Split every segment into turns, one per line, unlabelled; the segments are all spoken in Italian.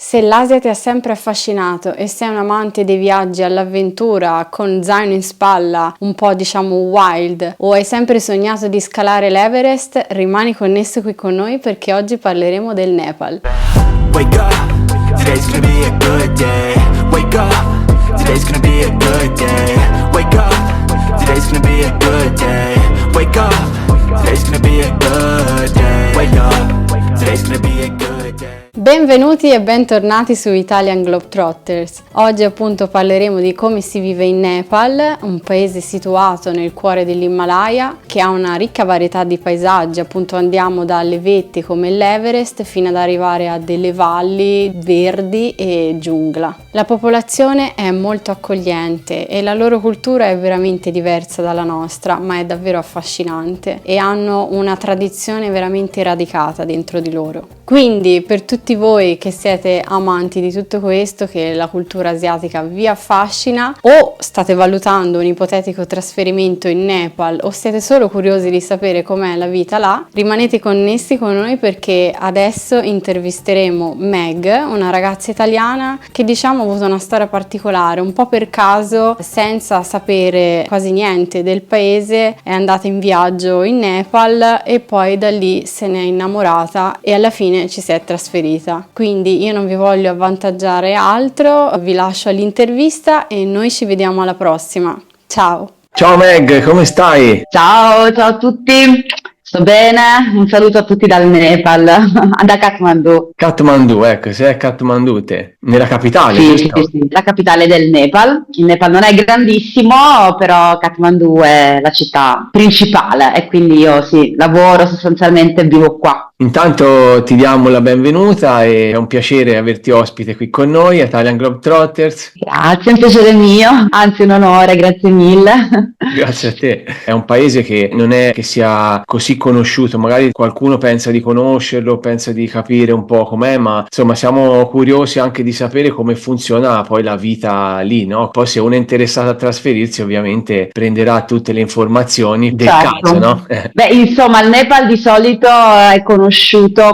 Se l'Asia ti ha sempre affascinato e sei un amante dei viaggi all'avventura con zaino in spalla, un po' diciamo wild, o hai sempre sognato di scalare l'Everest, rimani connesso qui con noi perché oggi parleremo del Nepal.
Wake up, today's gonna be a good day. Wake up, today's gonna be a good day. Wake up, today's gonna be a good day. Wake up, today's gonna be a good day. Wake up, today's gonna be a good day.
Benvenuti e bentornati su Italian Globetrotters. Oggi appunto parleremo di come si vive in Nepal, un paese situato nel cuore dell'Himalaya che ha una ricca varietà di paesaggi, appunto andiamo dalle vette come l'Everest fino ad arrivare a delle valli verdi e giungla. La popolazione è molto accogliente e la loro cultura è veramente diversa dalla nostra, ma è davvero affascinante e hanno una tradizione veramente radicata dentro di loro. Quindi per tutti voi che siete amanti di tutto questo, che la cultura asiatica vi affascina o state valutando un ipotetico trasferimento in Nepal o siete solo curiosi di sapere com'è la vita là, rimanete connessi con noi perché adesso intervisteremo Meg, una ragazza italiana che diciamo ha avuto una storia particolare, un po' per caso, senza sapere quasi niente del paese, è andata in viaggio in Nepal e poi da lì se ne è innamorata e alla fine ci si è trasferita. Quindi io non vi voglio avvantaggiare altro, vi lascio all'intervista e noi ci vediamo alla prossima. Ciao!
Ciao Meg, come stai?
Ciao a tutti, sto bene, un saluto a tutti dal Nepal, da Kathmandu.
Kathmandu, ecco, sei a Kathmandu te, nella capitale, giusto?
Sì, la capitale del Nepal. Il Nepal non è grandissimo, però Kathmandu è la città principale e quindi io lavoro sostanzialmente e vivo qua.
Intanto ti diamo la benvenuta e è un piacere averti ospite qui con noi, Italian Globetrotters.
Grazie, è un piacere mio, anzi un onore, grazie mille.
Grazie a te. È un paese che non è che sia così conosciuto, magari qualcuno pensa di conoscerlo, pensa di capire un po' com'è, ma insomma siamo curiosi anche di sapere come funziona poi la vita lì, no? Poi se uno è interessato a trasferirsi ovviamente prenderà tutte le informazioni del caso, no?
Beh, insomma, il Nepal di solito è conosciuto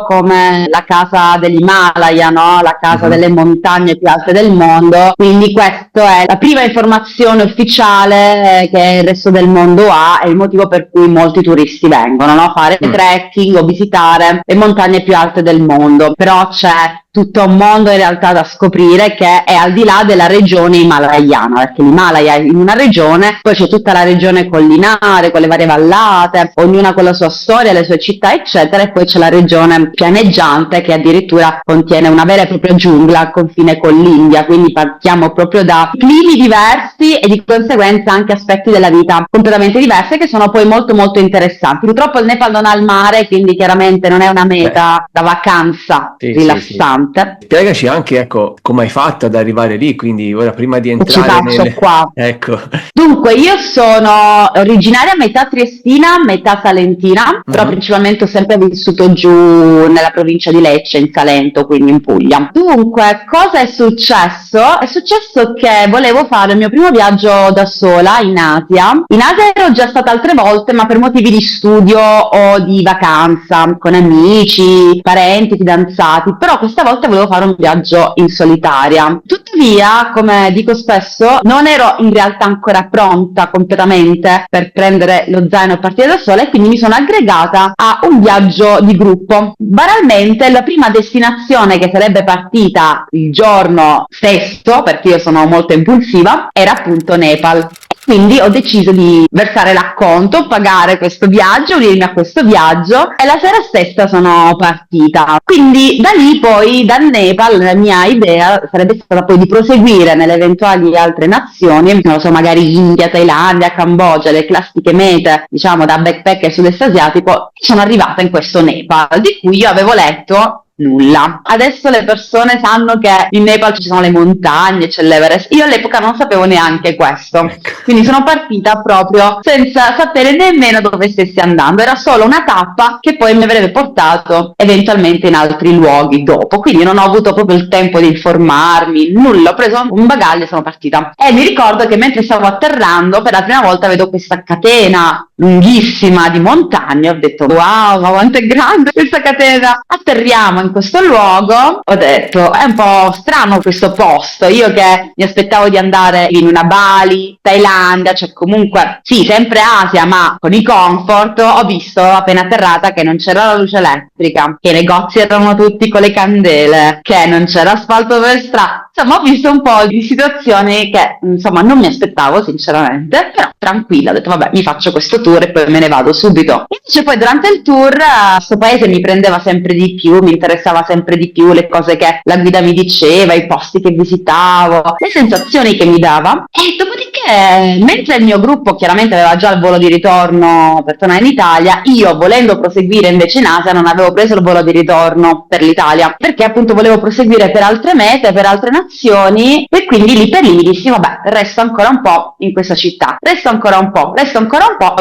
come la casa dell'Himalaya, no? La casa delle montagne più alte del mondo, quindi questa è la prima informazione ufficiale che il resto del mondo ha, è il motivo per cui molti turisti vengono, no? Fare trekking o visitare le montagne più alte del mondo, però c'è tutto un mondo in realtà da scoprire che è al di là della regione himalayana, perché l'Himalaya è in una regione, poi c'è tutta la regione collinare con le varie vallate, ognuna con la sua storia, le sue città eccetera, e poi c'è la regione pianeggiante che addirittura contiene una vera e propria giungla al confine con l'India, quindi partiamo proprio da climi diversi e di conseguenza anche aspetti della vita completamente diversi che sono poi molto molto interessanti. Purtroppo il Nepal non ha il mare, quindi chiaramente non è una meta da vacanza rilassante.
Spiegaci anche, ecco, come hai fatto ad arrivare lì, quindi ora prima di entrare
qua.
Ecco.
Dunque, io sono originaria metà triestina, metà salentina, però principalmente ho sempre vissuto giù nella provincia di Lecce, in Salento, quindi in Puglia. Dunque, cosa è successo? È successo che volevo fare il mio primo viaggio da sola in Asia. In Asia ero già stata altre volte, ma per motivi di studio o di vacanza, con amici, parenti, fidanzati, però questa volta volevo fare un viaggio in solitaria. Tuttavia, come dico spesso, non ero in realtà ancora pronta completamente per prendere lo zaino e partire da sola e quindi mi sono aggregata a un viaggio di gruppo. Banalmente, la prima destinazione che sarebbe partita il giorno stesso, perché io sono molto impulsiva, era appunto Nepal. Quindi ho deciso di versare l'acconto, pagare questo viaggio, unirmi a questo viaggio e la sera stessa sono partita. Quindi da lì poi, dal Nepal, la mia idea sarebbe stata poi di proseguire nelle eventuali altre nazioni, non lo so, magari India, Thailandia, Cambogia, le classiche mete, diciamo da backpacker sud-est asiatico. Sono arrivata in questo Nepal, di cui io avevo letto nulla. Adesso le persone sanno che in Nepal ci sono le montagne, c'è l'Everest. Io all'epoca non sapevo neanche questo, quindi sono partita proprio senza sapere nemmeno dove stessi andando. Era solo una tappa che poi mi avrebbe portato eventualmente in altri luoghi dopo, quindi non ho avuto proprio il tempo di informarmi, nulla. Ho preso un bagaglio e sono partita. E mi ricordo che mentre stavo atterrando per la prima volta vedo questa catena lunghissima di montagne. Ho detto wow, ma quanto è grande questa catena. Atterriamo in questo luogo, ho detto è un po' strano questo posto, io che mi aspettavo di andare in una Bali, Thailandia, cioè comunque sì, sempre Asia, ma con i comfort. Ho visto appena atterrata che non c'era la luce elettrica, che i negozi erano tutti con le candele, che non c'era asfalto per strada. Insomma, ho visto un po' di situazioni che insomma non mi aspettavo sinceramente, però tranquilla, ho detto vabbè, mi faccio questo tour e poi me ne vado subito. Invece poi durante il tour questo paese mi prendeva sempre di più, mi interessava sempre di più le cose che la guida mi diceva, i posti che visitavo, le sensazioni che mi dava. E dopodiché, mentre il mio gruppo chiaramente aveva già il volo di ritorno per tornare in Italia, io volendo proseguire invece in Asia non avevo preso il volo di ritorno per l'Italia, perché appunto volevo proseguire per altre mete, per altre nazioni, e quindi lì per lì mi dissi vabbè, resto ancora un po' in questa città, resto ancora un po',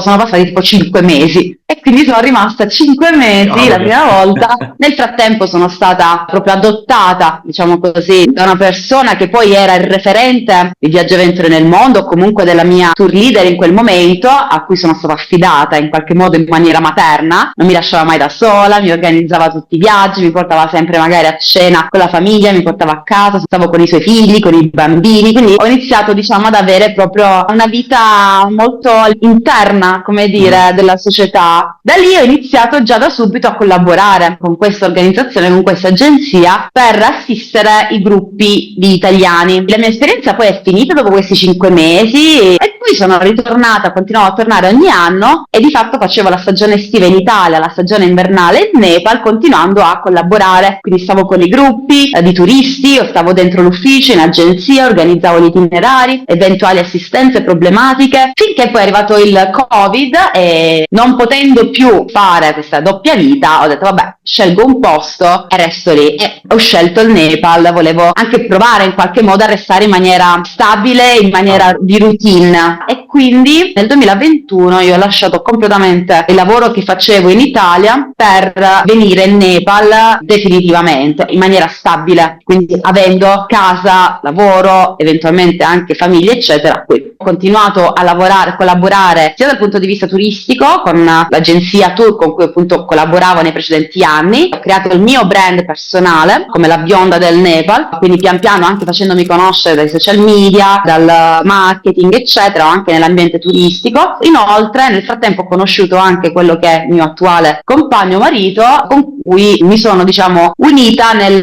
sono passati tipo 5 mesi e quindi sono rimasta 5 mesi la prima volta. Nel frattempo sono stata proprio adottata, diciamo così, da una persona che poi era il referente di Viaggio e Avventure nel Mondo, comunque della mia tour leader in quel momento, a cui sono stata affidata in qualche modo in maniera materna. Non mi lasciava mai da sola, mi organizzava tutti i viaggi, mi portava sempre magari a cena con la famiglia, mi portava a casa, stavo con i suoi figli, con i bambini, quindi ho iniziato diciamo ad avere proprio una vita molto interna, come dire, della società. Da lì ho iniziato già da subito a collaborare con questa organizzazione, con questa agenzia, per assistere i gruppi di italiani. La mia esperienza poi è finita dopo questi 5 mesi e poi sono ritornata, continuavo a tornare ogni anno e di fatto facevo la stagione estiva in Italia, la stagione invernale in Nepal, continuando a collaborare. Quindi stavo con i gruppi di turisti, o stavo dentro l'ufficio, in agenzia, organizzavo gli itinerari, eventuali assistenze, problematiche, finché poi è arrivato il Covid e non potendo più fare questa doppia vita ho detto vabbè, scelgo un posto e resto lì, e ho scelto il Nepal. Volevo anche provare in qualche modo a restare in maniera stabile, in maniera di routine, e quindi nel 2021 io ho lasciato completamente il lavoro che facevo in Italia per venire in Nepal definitivamente, in maniera stabile, quindi avendo casa, lavoro, eventualmente anche famiglia eccetera. Qui ho continuato a lavorare, collaborare sia dal punto di vista turistico con l'agenzia tour con cui appunto collaboravo nei precedenti anni. Ho creato il mio brand personale come la bionda del Nepal, quindi pian piano anche facendomi conoscere dai social media, dal marketing eccetera, anche nell'ambiente turistico. Inoltre nel frattempo ho conosciuto anche quello che è il mio attuale compagno marito, con cui mi sono diciamo unita nel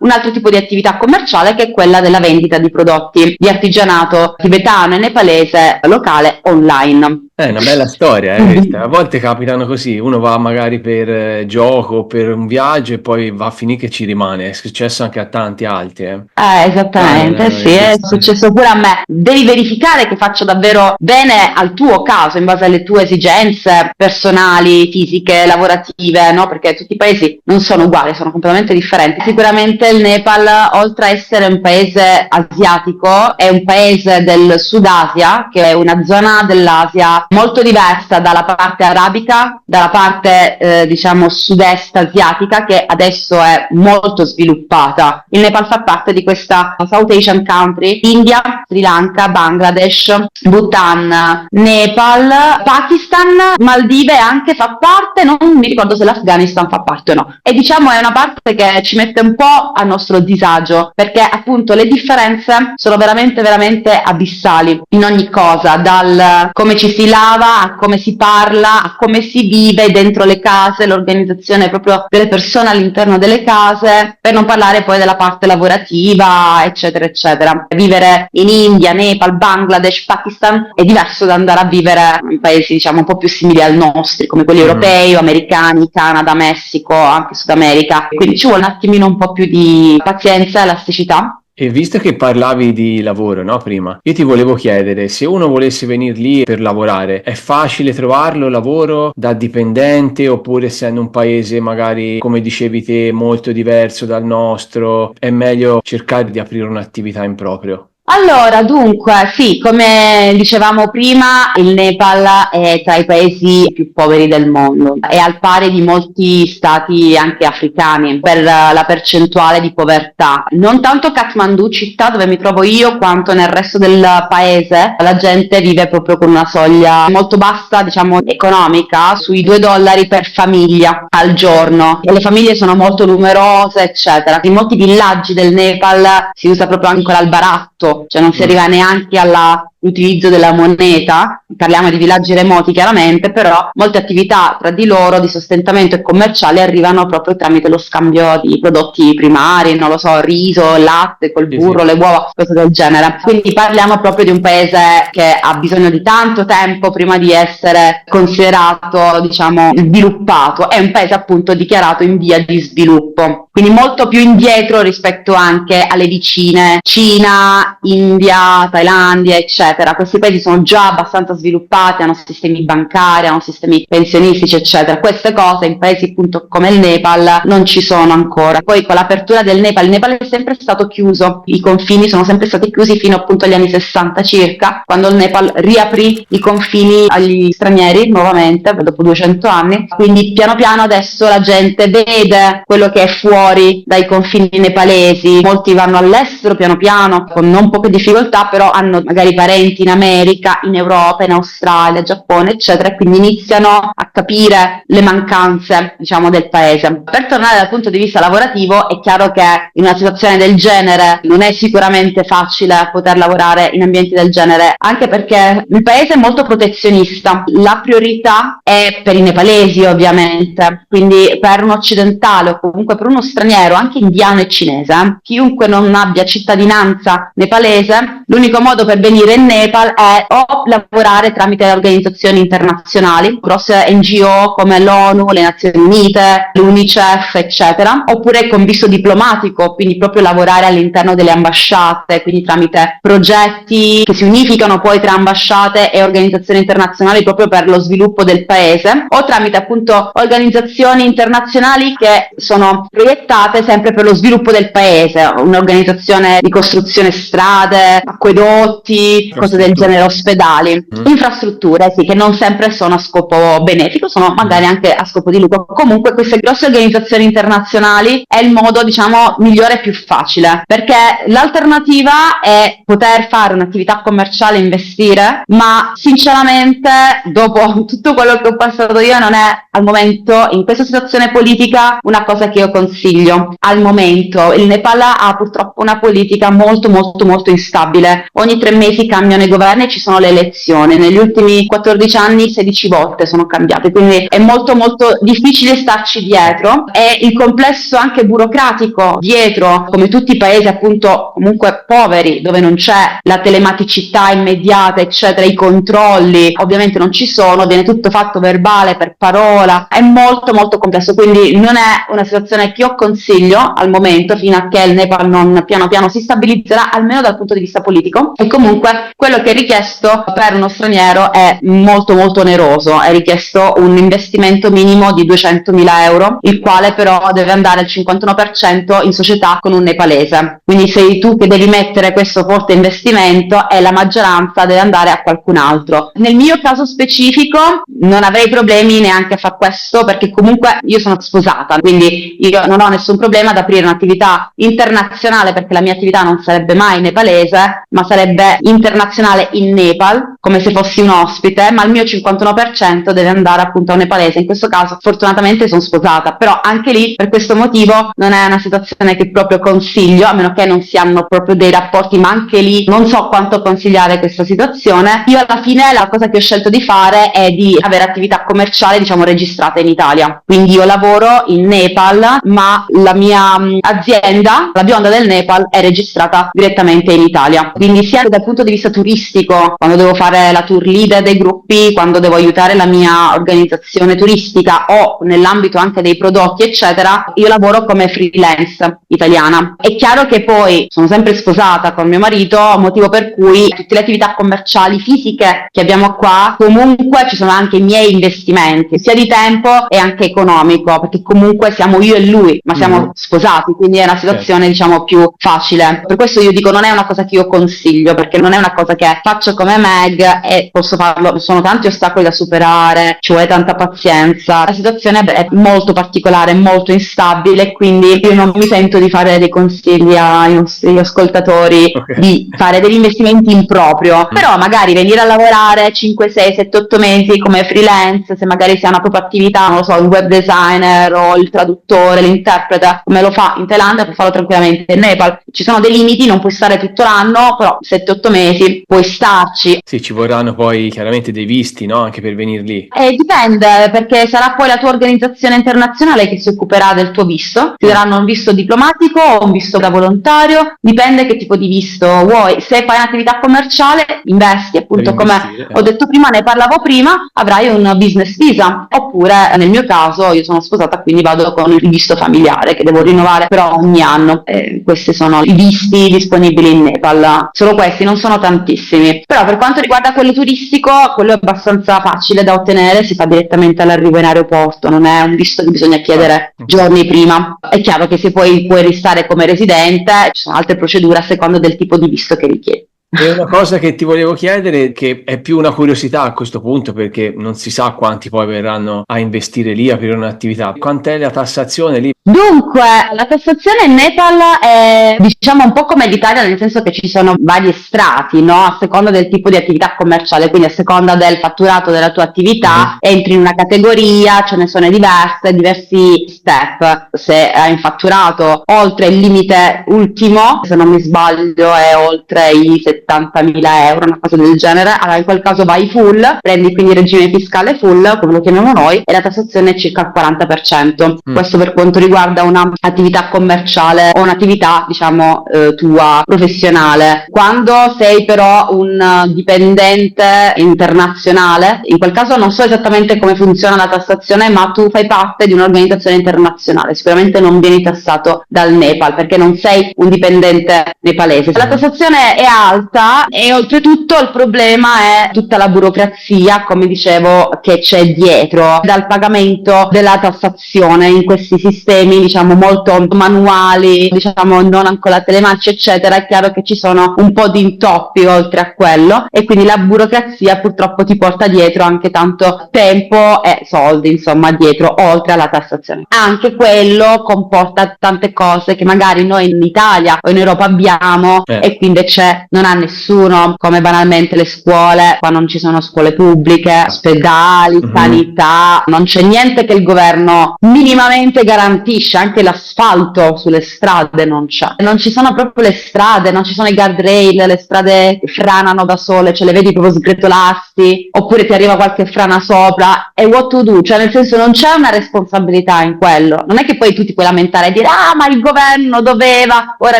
un altro tipo di attività commerciale, che è quella della vendita di prodotti di artigianato tibetano e nepalese locale online.
È una bella storia, questa. A volte capitano così, uno va magari per gioco, per un viaggio e poi va a finire che ci rimane. È successo anche a tanti altri.
Esattamente, sì, è successo pure a me. Devi verificare che faccia davvero bene al tuo caso, in base alle tue esigenze personali, fisiche, lavorative, no? Perché tutti i paesi non sono uguali, sono completamente differenti. Sicuramente il Nepal, oltre a essere un paese asiatico, è un paese del Sud Asia, che è una zona dell'Asia molto diversa dalla parte arabica, dalla parte diciamo sud-est asiatica, che adesso è molto sviluppata. Il Nepal fa parte di questa South Asian country: India, Sri Lanka, Bangladesh, Bhutan, Nepal, Pakistan, Maldive anche fa parte, non mi ricordo se l'Afghanistan fa parte o no. E diciamo è una parte che ci mette un po' a nostro disagio, perché appunto le differenze sono veramente veramente abissali in ogni cosa, dal come ci si lava a come si parla, a come si vive dentro le case, l'organizzazione proprio delle persone all'interno delle case, per non parlare poi della parte lavorativa eccetera eccetera. Vivere in India, Nepal, Bangladesh, Pakistan è diverso da andare a vivere in paesi diciamo un po' più simili ai nostri, come quelli europei o americani, Canada, Messico, anche Sud America, quindi ci vuole un attimino un po' più di pazienza e elasticità.
E visto che parlavi di lavoro, no, prima, io ti volevo chiedere, se uno volesse venire lì per lavorare, è facile trovarlo lavoro da dipendente, oppure essendo un paese magari, come dicevi te, molto diverso dal nostro, è meglio cercare di aprire un'attività in proprio?
Allora, dunque, sì, come dicevamo prima, il Nepal è tra i paesi più poveri del mondo, è al pari di molti stati anche africani per la percentuale di povertà. Non tanto Kathmandu, città dove mi trovo io, quanto nel resto del paese, la gente vive proprio con una soglia molto bassa, diciamo, economica, sui $2 per famiglia al giorno. E le famiglie sono molto numerose, eccetera. In molti villaggi del Nepal si usa proprio ancora il baratto, cioè non si arriva neanche all'utilizzo della moneta, parliamo di villaggi remoti chiaramente, però molte attività tra di loro di sostentamento e commerciali arrivano proprio tramite lo scambio di prodotti primari, non lo so, riso, latte, col burro, le uova, cose del genere. Quindi parliamo proprio di un paese che ha bisogno di tanto tempo prima di essere considerato, diciamo, sviluppato. È un paese appunto dichiarato in via di sviluppo, quindi molto più indietro rispetto anche alle vicine Cina, India, Thailandia, eccetera. Questi paesi sono già abbastanza sviluppati, hanno sistemi bancari, hanno sistemi pensionistici, eccetera. Queste cose in paesi appunto come il Nepal non ci sono ancora. Poi con l'apertura del Nepal, il Nepal è sempre stato chiuso, i confini sono sempre stati chiusi fino appunto agli anni 60 circa, quando il Nepal riaprì i confini agli stranieri nuovamente dopo 200 anni. Quindi piano piano adesso la gente vede quello che è fuori dai confini nepalesi, molti vanno all'estero piano piano con non poche difficoltà, però hanno magari parenti in America, in Europa, in Australia, Giappone, eccetera, e quindi iniziano a capire le mancanze, diciamo, del paese. Per tornare dal punto di vista lavorativo, è chiaro che in una situazione del genere non è sicuramente facile poter lavorare in ambienti del genere, anche perché il paese è molto protezionista. La priorità è per i nepalesi, ovviamente, quindi per un occidentale o comunque per uno straniero, anche indiano e cinese, chiunque non abbia cittadinanza nepalese, l'unico modo per venire in Nepal è o lavorare tramite le organizzazioni internazionali, grosse NGO come l'ONU, le Nazioni Unite, l'UNICEF, eccetera, oppure con visto diplomatico, quindi proprio lavorare all'interno delle ambasciate, quindi tramite progetti che si unificano poi tra ambasciate e organizzazioni internazionali proprio per lo sviluppo del paese, o tramite appunto organizzazioni internazionali che sono proiettate sempre per lo sviluppo del paese, un'organizzazione di costruzione strade, acquedotti, cose del genere, ospedali, infrastrutture, sì, che non sempre sono a scopo benefico, sono magari anche a scopo di lucro. Comunque queste grosse organizzazioni internazionali è il modo, diciamo, migliore e più facile, perché l'alternativa è poter fare un'attività commerciale, investire, ma sinceramente dopo tutto quello che ho passato io non è al momento, in questa situazione politica, una cosa che io consiglio. Al momento il Nepal ha purtroppo una politica molto molto molto instabile, ogni 3 mesi cambiano i governi e ci sono le elezioni, negli ultimi 14 anni 16 volte sono cambiate, quindi è molto molto difficile starci dietro, e il complesso anche burocratico dietro, come tutti i paesi appunto comunque poveri, dove non c'è la telematicità immediata, eccetera, i controlli ovviamente non ci sono, viene tutto fatto verbale, per parola, è molto molto complesso, quindi non è una situazione che io consiglio al momento, fino a che il Nepal non piano piano si stabilizzerà, almeno dal punto di vista politico. E comunque quello che è richiesto per uno straniero è molto molto oneroso, è richiesto un investimento minimo di 200.000 euro, il quale però deve andare al 51% in società con un nepalese, quindi sei tu che devi mettere questo forte investimento e la maggioranza deve andare a qualcun altro. Nel mio caso specifico non avrei problemi neanche a fare questo, perché comunque io sono sposata, quindi io non ho nessun problema ad aprire un'attività internazionale, perché la mia attività non sarebbe mai nepalese, ma sarebbe internazionale in Nepal, come se fossi un ospite, ma il mio 51% deve andare appunto a un nepalese. In questo caso fortunatamente sono sposata, però anche lì per questo motivo non è una situazione che proprio consiglio, a meno che non si hanno proprio dei rapporti, ma anche lì non so quanto consigliare questa situazione. Io alla fine la cosa che ho scelto di fare è di avere attività commerciale, diciamo, registrata in Italia, quindi io lavoro in Nepal, ma la mia azienda, la Bionda del Nepal, è registrata direttamente in Italia, quindi sia dal punto di vista turistico, quando devo fare la tour leader dei gruppi, quando devo aiutare la mia organizzazione turistica o nell'ambito anche dei prodotti eccetera, io lavoro come freelance italiana. È chiaro che poi sono sempre sposata con mio marito, motivo per cui tutte le attività commerciali fisiche che abbiamo qua, comunque ci sono anche i miei investimenti, sia di tempo e anche economico, perché comunque siamo io e lui, ma siamo sposati, quindi è una situazione diciamo più facile. Per questo io dico non è una cosa che io consiglio, perché non è una cosa che faccio come Meg e posso farlo, sono tanti ostacoli da superare, ci vuole tanta pazienza, la situazione è molto particolare, molto instabile, quindi io non mi sento di fare dei consigli ai nostri ascoltatori di fare degli investimenti in proprio, però magari venire a lavorare 5, 6, 7, 8 mesi come freelance, se magari si ha una propria attività, non lo so, il web designer o il traduttore, l'interprete, come lo fa in Thailandia, puoi farlo tranquillamente in Nepal. Ci sono dei limiti, non puoi stare tutto l'anno, però 7-8 mesi puoi starci.
Sì, ci vorranno poi chiaramente dei visti, no? Anche per venire lì.
Dipende, perché sarà poi la tua organizzazione internazionale che si occuperà del tuo visto. Ti daranno un visto diplomatico o un visto da volontario, dipende che tipo di visto vuoi. Se fai un'attività commerciale, investi, appunto come ho detto prima, ne parlavo prima, avrai un business visa, oppure nel mio caso io sono sposata, quindi vado con il visto familiare che devo rinnovare però ogni anno. Questi sono i visti disponibili in Nepal, solo questi, non sono tantissimi. Però per quanto riguarda quello turistico, quello è abbastanza facile da ottenere, si fa direttamente all'arrivo in aeroporto, non è un visto che bisogna chiedere giorni prima. È chiaro che se poi puoi restare come residente, ci sono altre procedure a seconda del tipo di visto che richiedi.
E una cosa che ti volevo chiedere, che è più una curiosità a questo punto, perché non si sa quanti poi verranno a investire lì, aprire un'attività. Quant'è la tassazione lì?
Dunque, la tassazione in Nepal è diciamo un po' come l'Italia, nel senso che ci sono vari strati, no? A seconda del tipo di attività commerciale, quindi a seconda del fatturato della tua attività, entri in una categoria, ce ne sono diversi step. Se hai un fatturato oltre il limite ultimo, se non mi sbaglio è oltre i 70.000 euro, una cosa del genere, allora in quel caso vai full, prendi quindi il regime fiscale full, come lo chiamiamo noi, e la tassazione è circa il 40%. Questo per quanto riguarda un'attività commerciale o un'attività, diciamo, tua professionale. Quando sei però un dipendente internazionale, in quel caso non so esattamente come funziona la tassazione, ma tu fai parte di un'organizzazione internazionale, sicuramente non vieni tassato dal Nepal, perché non sei un dipendente nepalese. La tassazione è alta e oltretutto il problema è tutta la burocrazia, come dicevo, che c'è dietro dal pagamento della tassazione in questi sistemi, diciamo, molto manuali, diciamo, non ancora telematici, eccetera. È chiaro che ci sono un po' di intoppi oltre a quello, e quindi la burocrazia purtroppo ti porta dietro anche tanto tempo e soldi, insomma, dietro, oltre alla tassazione. Anche quello comporta tante cose che magari noi in Italia o in Europa abbiamo e qui invece non ha nessuno, come banalmente le scuole. Qua non ci sono scuole pubbliche, ospedali, sanità, non c'è niente che il governo minimamente garantisce, anche l'asfalto sulle strade non c'è. Non ci sono proprio le strade, non ci sono i guardrail, le strade franano da sole, ce le vedi proprio sgretolarsi, oppure ti arriva qualche frana sopra, e what to do? Cioè, nel senso, non c'è una responsabilità in quello. Non è che poi tu ti puoi lamentare e dire ma il governo doveva, ora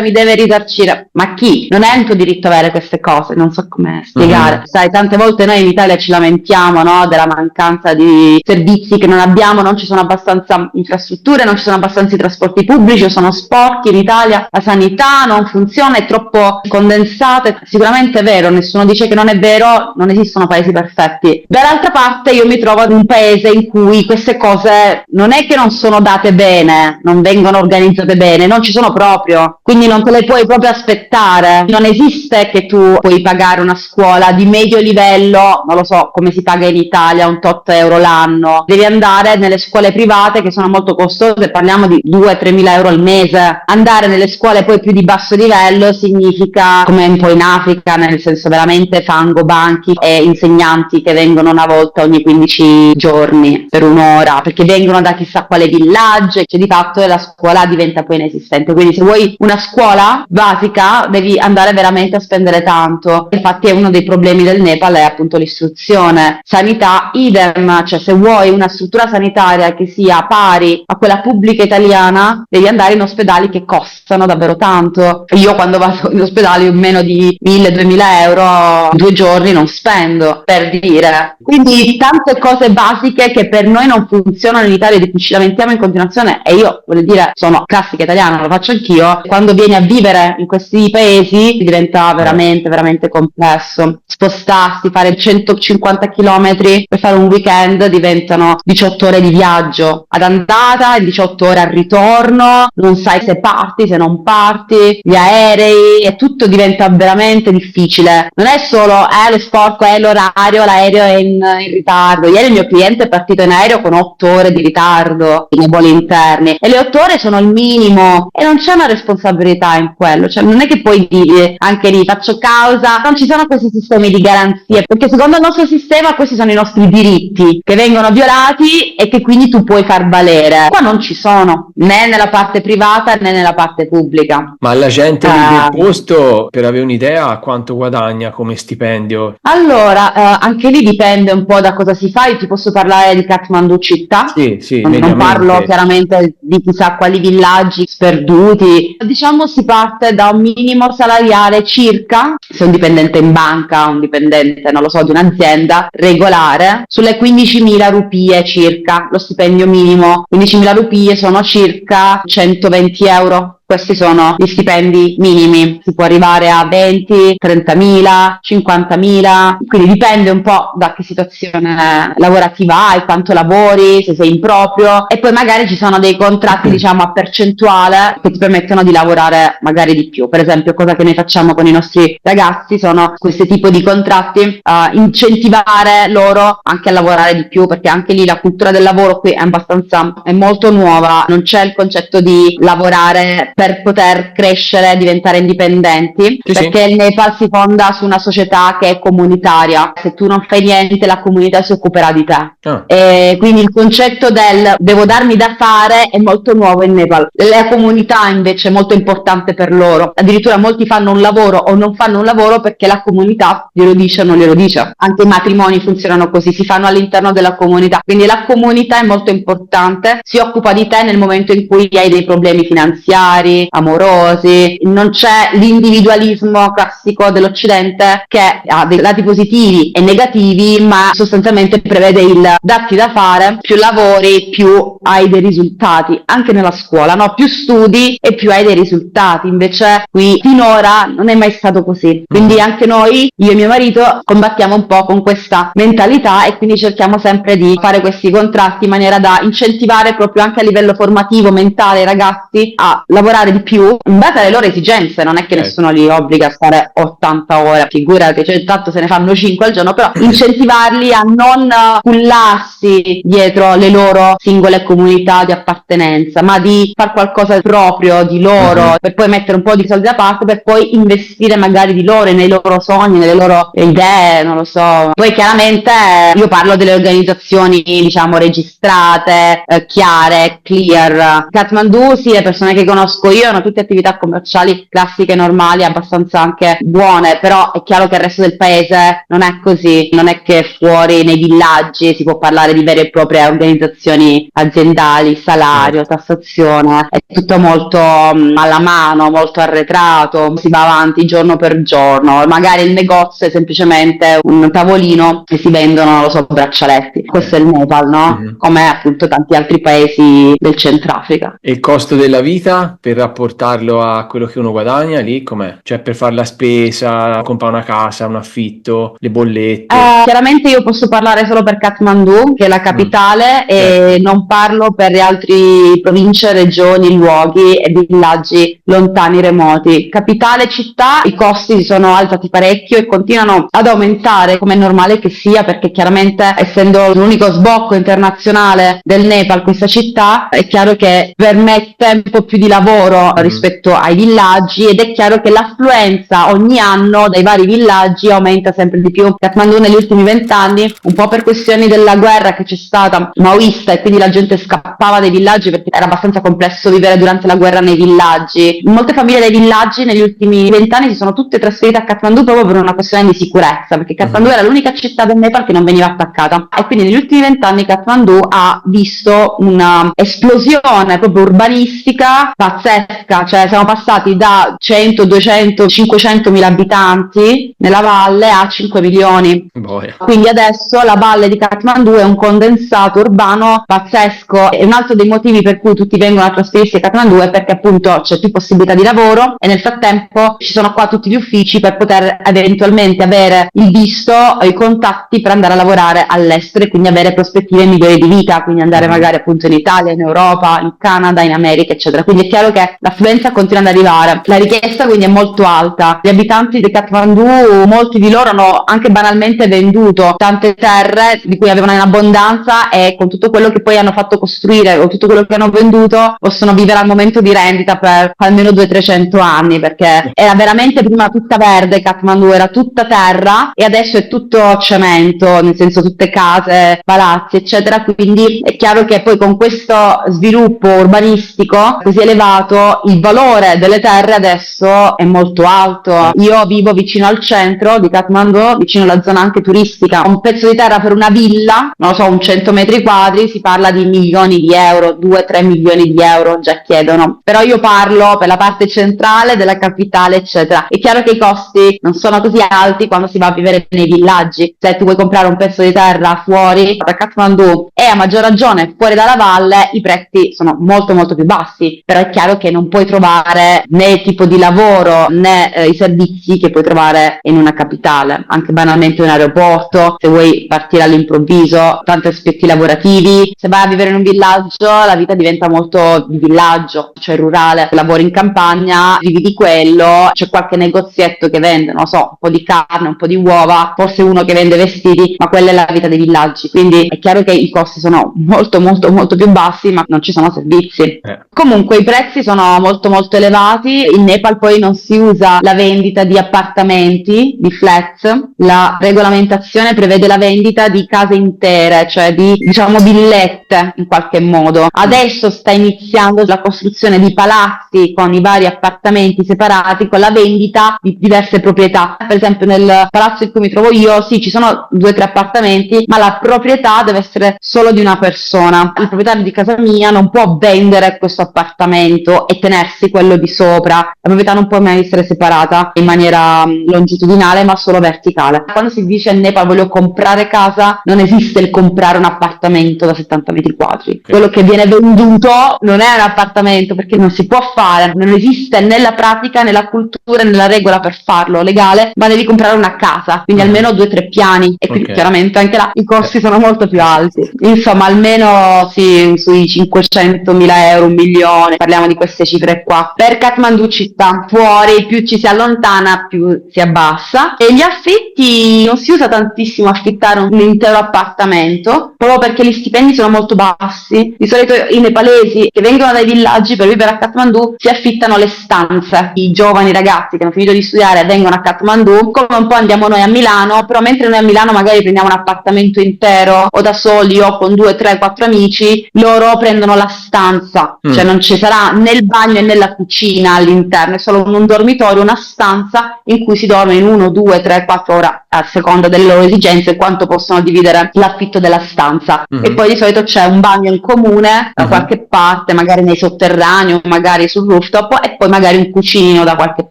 mi deve risarcire. Ma chi? Non è un tuo diritto avere queste cose, non so come spiegare. Sai, tante volte noi in Italia ci lamentiamo, no, della mancanza di servizi che non abbiamo, non ci sono abbastanza infrastrutture, non ci sono abbastanza i trasporti pubblici, sono sporchi in Italia, la sanità non funziona, è troppo condensata. Sicuramente è vero, nessuno dice che non è vero, non esistono paesi perfetti. Dall'altra parte io mi trovo in un paese in cui queste cose non è che non sono date bene, non vengono organizzate bene, non ci sono proprio, quindi non te le puoi proprio aspettare. Non esiste che tu puoi pagare una scuola di medio livello, non lo so, come si paga in Italia, un tot euro l'anno. Devi andare nelle scuole private che sono molto costose, parliamo di 2-3 mila euro al mese. Andare nelle scuole poi più di basso livello significa, come un po' in Africa, nel senso veramente fango, banchi e insegnanti che vengono una volta ogni 15 giorni per un'ora, perché vengono da chissà quale villaggio, cioè di fatto la scuola diventa poi inesistente. Quindi se vuoi una scuola basica devi andare veramente a spendere spendere tanto. Infatti è uno dei problemi del Nepal, è appunto l'istruzione. Sanità, idem, cioè se vuoi una struttura sanitaria che sia pari a quella pubblica italiana, devi andare in ospedali che costano davvero tanto. Io quando vado in ospedali meno di 1.000-2.000 euro 2 giorni non spendo, per dire. Quindi tante cose basiche che per noi non funzionano in Italia, di cui ci lamentiamo in continuazione, e io voglio dire sono classica italiana, lo faccio anch'io. Quando vieni a vivere in questi paesi diventa veramente veramente complesso. Spostarsi, fare 150 km per fare un weekend diventano 18 ore di viaggio ad andata e 18 ore al ritorno, non sai se parti, se non parti, gli aerei, e tutto diventa veramente difficile. Non è solo lo sporco, è l'orario, l'aereo è in ritardo. Ieri il mio cliente è partito in aereo con 8 ore di ritardo nei voli interni, e le 8 ore sono il minimo, e non c'è una responsabilità in quello, cioè non è che puoi dire anche lì faccio causa, non ci sono questi sistemi di garanzie, perché secondo il nostro sistema questi sono i nostri diritti che vengono violati e che quindi tu puoi far valere. Qua non ci sono, né nella parte privata né nella parte pubblica.
Ma la gente lì del posto, per avere un'idea, quanto guadagna come stipendio?
Allora, anche lì dipende un po' da cosa si fa. Io ti posso parlare di Kathmandu città,
Sì,
non parlo chiaramente di chissà quali villaggi sperduti. Diciamo si parte da un minimo salariale circa, se un dipendente in banca, un dipendente, non lo so, di un'azienda regolare, sulle 15.000 rupie circa, lo stipendio minimo. 15.000 rupie sono circa 120 euro. Questi sono gli stipendi minimi, si può arrivare a 20, 30.000, 50.000, quindi dipende un po' da che situazione lavorativa hai, quanto lavori, se sei in proprio, e poi magari ci sono dei contratti diciamo a percentuale che ti permettono di lavorare magari di più. Per esempio, cosa che noi facciamo con i nostri ragazzi sono questo tipo di contratti, incentivare loro anche a lavorare di più, perché anche lì la cultura del lavoro qui è molto nuova, non c'è il concetto di lavorare per poter crescere, diventare indipendenti, perché il Nepal si fonda su una società che è comunitaria. Se tu non fai niente, la comunità si occuperà di te. E quindi il concetto del devo darmi da fare è molto nuovo in Nepal. La comunità invece è molto importante per loro. Addirittura molti fanno un lavoro o non fanno un lavoro perché la comunità glielo dice o non glielo dice. Anche i matrimoni funzionano così, si fanno all'interno della comunità. Quindi la comunità è molto importante, si occupa di te nel momento in cui hai dei problemi finanziari, amorosi. Non c'è l'individualismo classico dell'Occidente che ha dei lati positivi e negativi, ma sostanzialmente prevede il datti da fare, più lavori più hai dei risultati, anche nella scuola, no? Più studi e più hai dei risultati. Invece qui finora non è mai stato così, quindi anche noi, io e mio marito, combattiamo un po' con questa mentalità, e quindi cerchiamo sempre di fare questi contratti in maniera da incentivare proprio anche a livello formativo, mentale, i ragazzi a lavorare di più in base alle loro esigenze. Non è che nessuno li obbliga a stare 80 ore, figurati, cioè tanto se ne fanno 5 al giorno, però incentivarli a non cullarsi dietro le loro singole comunità di appartenenza, ma di far qualcosa proprio di loro, per poi mettere un po' di soldi da parte, per poi investire magari di loro, nei loro sogni, nelle loro idee, non lo so. Poi chiaramente io parlo delle organizzazioni diciamo registrate, chiare, clear. Kathmandu, sì, le persone che conosco io hanno tutte attività commerciali classiche, normali, abbastanza anche buone, però è chiaro che il resto del paese non è così. Non è che fuori nei villaggi si può parlare di vere e proprie organizzazioni aziendali, salario, tassazione, è tutto molto alla mano, molto arretrato, si va avanti giorno per giorno. Magari il negozio è semplicemente un tavolino e si vendono, non lo so, braccialetti. Questo è il Nepal, no? Come appunto tanti altri paesi del Centrafrica.
E il costo della vita, per rapportarlo a quello che uno guadagna lì, com'è? Cioè per fare la spesa, comprare una casa, un affitto, le bollette?
Chiaramente io posso parlare solo per Kathmandu, che è la capitale, e non parlo per le altre province, regioni, luoghi e villaggi lontani, remoti. Capitale, città, i costi si sono alzati parecchio e continuano ad aumentare, come è normale che sia, perché chiaramente essendo l'unico sbocco internazionale del Nepal, questa città, è chiaro che permette un po' più di lavoro lavoro rispetto ai villaggi, ed è chiaro che l'affluenza ogni anno dai vari villaggi aumenta sempre di più. Kathmandu negli ultimi 20 anni, un po' per questioni della guerra che c'è stata maoista, e quindi la gente scappava dai villaggi perché era abbastanza complesso vivere durante la guerra nei villaggi. Molte famiglie dei villaggi negli ultimi 20 anni si sono tutte trasferite a Kathmandu proprio per una questione di sicurezza, perché Kathmandu era l'unica città del Nepal che non veniva attaccata, e quindi negli ultimi 20 anni Kathmandu ha visto una esplosione proprio urbanistica pazzesca, cioè siamo passati da 100, 200, 500 mila abitanti nella valle a 5 milioni.
Boia.
Quindi adesso la valle di Kathmandu è un condensato urbano pazzesco, e un altro dei motivi per cui tutti vengono a trasferirsi a Kathmandu è perché appunto c'è più possibilità di lavoro, e nel frattempo ci sono qua tutti gli uffici per poter eventualmente avere il visto o i contatti per andare a lavorare all'estero, e quindi avere prospettive migliori di vita, quindi andare magari appunto in Italia, in Europa, in Canada, in America, eccetera. Quindi è chiaro che l'affluenza continua ad arrivare, la richiesta quindi è molto alta. Gli abitanti di Kathmandu, molti di loro hanno anche banalmente venduto tante terre di cui avevano in abbondanza, e con tutto quello che poi hanno fatto costruire o tutto quello che hanno venduto possono vivere al momento di rendita per almeno 200-300 anni, perché era veramente prima tutta verde Kathmandu, era tutta terra, e adesso è tutto cemento, nel senso tutte case, palazzi, eccetera. Quindi è chiaro che poi con questo sviluppo urbanistico così elevato, il valore delle terre adesso è molto alto. Io vivo vicino al centro di Kathmandu, vicino alla zona anche turistica. Un pezzo di terra per una villa, non lo so, un 100 metri quadri, si parla di milioni di euro, 2-3 milioni di euro già chiedono. Però io parlo per la parte centrale della capitale, eccetera. È chiaro che i costi non sono così alti quando si va a vivere nei villaggi. Se tu vuoi comprare un pezzo di terra fuori da Kathmandu, e a maggior ragione fuori dalla valle, i prezzi sono molto molto più bassi. Però è chiaro che non puoi trovare né il tipo di lavoro né i servizi che puoi trovare in una capitale. Anche banalmente un aeroporto, se vuoi partire all'improvviso, tanti aspetti lavorativi. Se vai a vivere in un villaggio, la vita diventa molto di villaggio, cioè rurale. Lavori in campagna, vivi di quello, c'è qualche negozietto che vende, non lo so, un po' di carne, un po' di uova, forse uno che vende vestiti, ma quella è la vita dei villaggi. Quindi è chiaro che i costi sono molto molto molto più bassi, ma non ci sono servizi. Comunque i prezzi sono molto molto elevati. In Nepal poi non si usa la vendita di appartamenti, di flats. La regolamentazione prevede la vendita di case intere, cioè di, diciamo, villette in qualche modo. Adesso sta iniziando la costruzione di palazzi con i vari appartamenti separati, con la vendita di diverse proprietà. Per esempio nel palazzo in cui mi trovo io, sì, ci sono 2-3 appartamenti, ma la proprietà deve essere solo di una persona. Il proprietario di casa mia non può vendere questo appartamento e tenersi quello di sopra. La proprietà non può mai essere separata in maniera longitudinale, ma solo verticale. Quando si dice in Nepal voglio comprare casa, non esiste il comprare un appartamento da 70 metri quadri. Quello che viene venduto non è un appartamento, perché non si può fare, non esiste nella pratica, nella cultura, nella regola per farlo legale, ma devi comprare una casa, quindi almeno 2-3 piani, e quindi chiaramente anche là i costi sono molto più alti. Insomma, almeno sì, sui 500.000 euro, 1 milione, parliamo di queste cifre qua. Per Kathmandu città, fuori più ci si allontana più si abbassa, e gli affitti non si usa tantissimo affittare un intero appartamento, proprio perché gli stipendi sono molto bassi. Di solito i nepalesi che vengono dai villaggi per vivere a Kathmandu si affittano le stanze. I giovani ragazzi che hanno finito di studiare vengono a Kathmandu, come un po' andiamo noi a Milano, però mentre noi a Milano magari prendiamo un appartamento intero o da soli o con 2, 3, 4 amici, loro prendono la stanza, cioè non ci sarà né il bagno né la cucina all'interno, è solo un dormitorio, una stanza in cui si dorme in 1, 2, 3, 4 ore a seconda delle loro esigenze e quanto possono dividere l'affitto della stanza. E poi di solito c'è un bagno in comune da qualche parte, magari nei sotterranei o magari sul rooftop, e poi magari un cucinino da qualche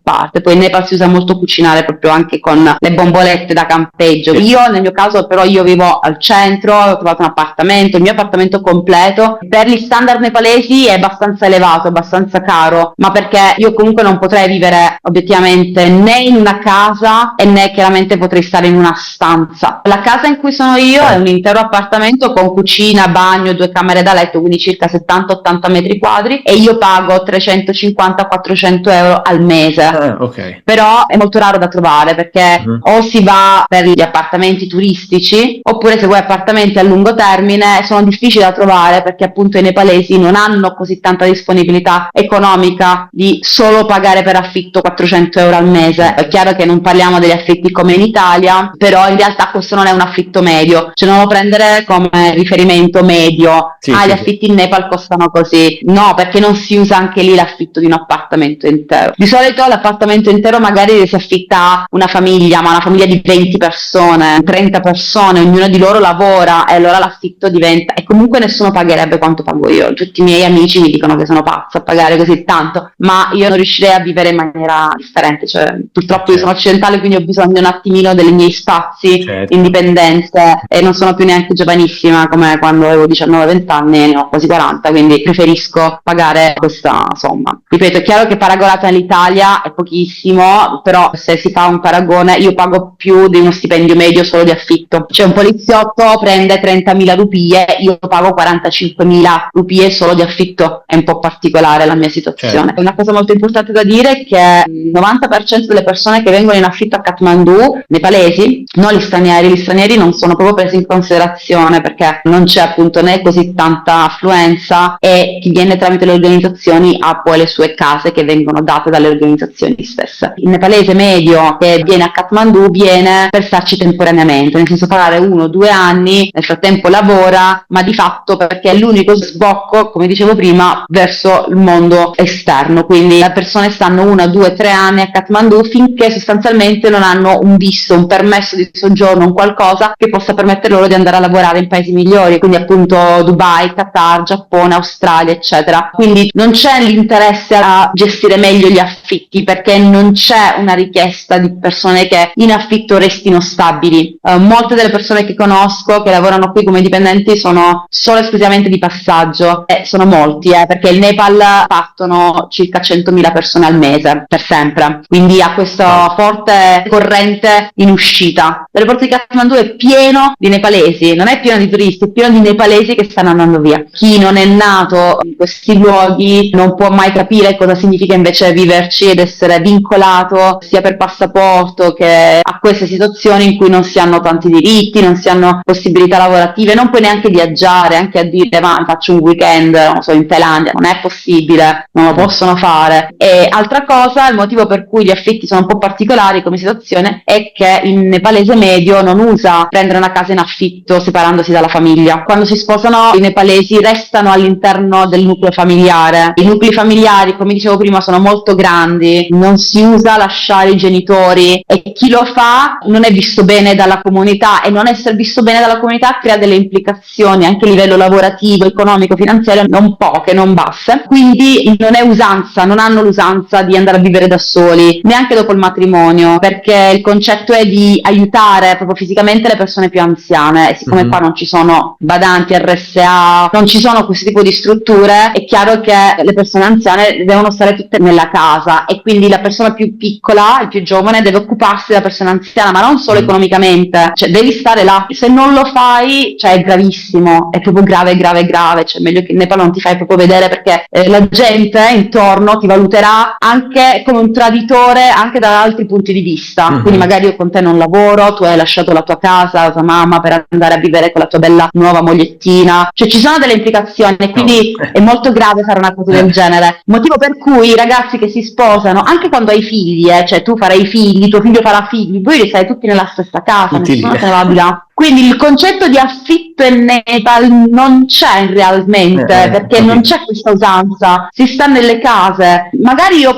parte. Poi in Nepal si usa molto cucinare proprio anche con le bombolette da campeggio. Io nel mio caso però io vivo al centro, ho trovato un appartamento, il mio appartamento completo per gli standard nepalesi è abbastanza elevato, abbastanza caro, ma perché io comunque non potrei vivere obiettivamente né in una casa e né chiaramente potrei stare in una stanza. La casa in cui sono io è un intero appartamento con cucina, bagno, 2 camere da letto, quindi circa 70-80 metri quadri, e io pago 350-400 euro al mese. Però è molto raro da trovare, perché o si va per gli appartamenti turistici, oppure se vuoi appartamenti a lungo termine sono difficili da trovare, perché appunto i nepalesi non hanno così tanta disponibilità possibilità economica di solo pagare per affitto 400 euro al mese. È chiaro che non parliamo degli affitti come in Italia, però in realtà questo non è un affitto medio, cioè non lo prendere come riferimento medio. Gli affitti in Nepal costano così. No, perché non si usa anche lì l'affitto di un appartamento intero. Di solito l'appartamento intero magari si affitta a una famiglia, ma una famiglia di 20 persone, 30 persone, ognuno di loro lavora e allora l'affitto diventa, e comunque nessuno pagherebbe quanto pago io. Tutti i miei amici mi dicono che sono pazza a pagare così tanto, ma io non riuscirei a vivere in maniera differente, cioè purtroppo io sono occidentale, quindi ho bisogno un attimino dei miei spazi, indipendenze, e non sono più neanche giovanissima come quando avevo 19-20 anni, ne ho quasi 40, quindi preferisco pagare questa somma. Ripeto, è chiaro che paragonata all'Italia è pochissimo, però se si fa un paragone io pago più di uno stipendio medio solo di affitto. Cioè un poliziotto prende 30.000 rupie, io pago 45.000 rupie solo di affitto. È un po' particolare la mia situazione. Una cosa molto importante da dire è che il 90% delle persone che vengono in affitto a Kathmandu, nepalesi, non gli stranieri non sono proprio presi in considerazione perché non c'è appunto né così tanta affluenza e chi viene tramite le organizzazioni ha poi le sue case che vengono date dalle organizzazioni stesse. Il nepalese medio che viene a Kathmandu viene per starci temporaneamente, nel senso pagare 1 o 2 anni, nel frattempo lavora, ma di fatto perché è l'unico sbocco, come dicevo prima, verso il mondo esterno. Quindi le persone stanno 1, 2, 3 anni a Kathmandu finché sostanzialmente non hanno un visto, un permesso di soggiorno, un qualcosa che possa permettere loro di andare a lavorare in paesi migliori, quindi appunto Dubai, Qatar, Giappone, Australia, eccetera. Quindi non c'è l'interesse a gestire meglio gli affitti perché non c'è una richiesta di persone che in affitto restino stabili. Molte delle persone che conosco che lavorano qui come dipendenti sono solo esclusivamente di passaggio, e sono molti, perché il Nepal partono circa 100.000 persone al mese per sempre, quindi ha questa forte corrente in uscita. L'aeroporto di Kathmandu è pieno di nepalesi, non è pieno di turisti, è pieno di nepalesi che stanno andando via. Chi non è nato in questi luoghi non può mai capire cosa significa invece viverci ed essere vincolato sia per passaporto che a queste situazioni in cui non si hanno tanti diritti, non si hanno possibilità lavorative, non puoi neanche viaggiare, anche a dire ma faccio un weekend, non so, in Thailandia, non è possibile, non lo possono fare. E altra cosa, il motivo per cui gli affitti sono un po' particolari come situazione è che il nepalese medio non usa prendere una casa in affitto separandosi dalla famiglia. Quando si sposano i nepalesi restano all'interno del nucleo familiare. I nuclei familiari, come dicevo prima, sono molto grandi, non si usa lasciare i genitori e chi lo fa non è visto bene dalla comunità, e non essere visto bene dalla comunità crea delle implicazioni anche a livello lavorativo, economico, finanziario non poche, non basse. Quindi non è usanza, non hanno l'usanza di andare a vivere da soli, neanche dopo il matrimonio, perché il concetto è di aiutare proprio fisicamente le persone più anziane, e siccome qua non ci sono badanti, RSA, non ci sono questo tipo di strutture, è chiaro che le persone anziane devono stare tutte nella casa, e quindi la persona più piccola, il più giovane, deve occuparsi della persona anziana, ma non solo economicamente, cioè devi stare là. Se non lo fai, cioè è gravissimo, è proprio grave, cioè meglio che in Nepal non ti fai proprio vedere, perché la gente intorno ti valuterà anche come un traditore anche da altri punti di vista. Quindi magari io con te non lavoro, tu hai lasciato la tua casa, la tua mamma per andare a vivere con la tua bella nuova mogliettina, cioè ci sono delle implicazioni, e quindi è molto grave fare una cosa del genere, motivo per cui i ragazzi che si sposano, anche quando hai figli, cioè tu farai figli, tuo figlio farà figli, voi stai tutti nella stessa casa, nessuno se ne va di là. Quindi il concetto di affitto in Nepal non c'è realmente, perché non c'è questa usanza, si sta nelle case. Magari io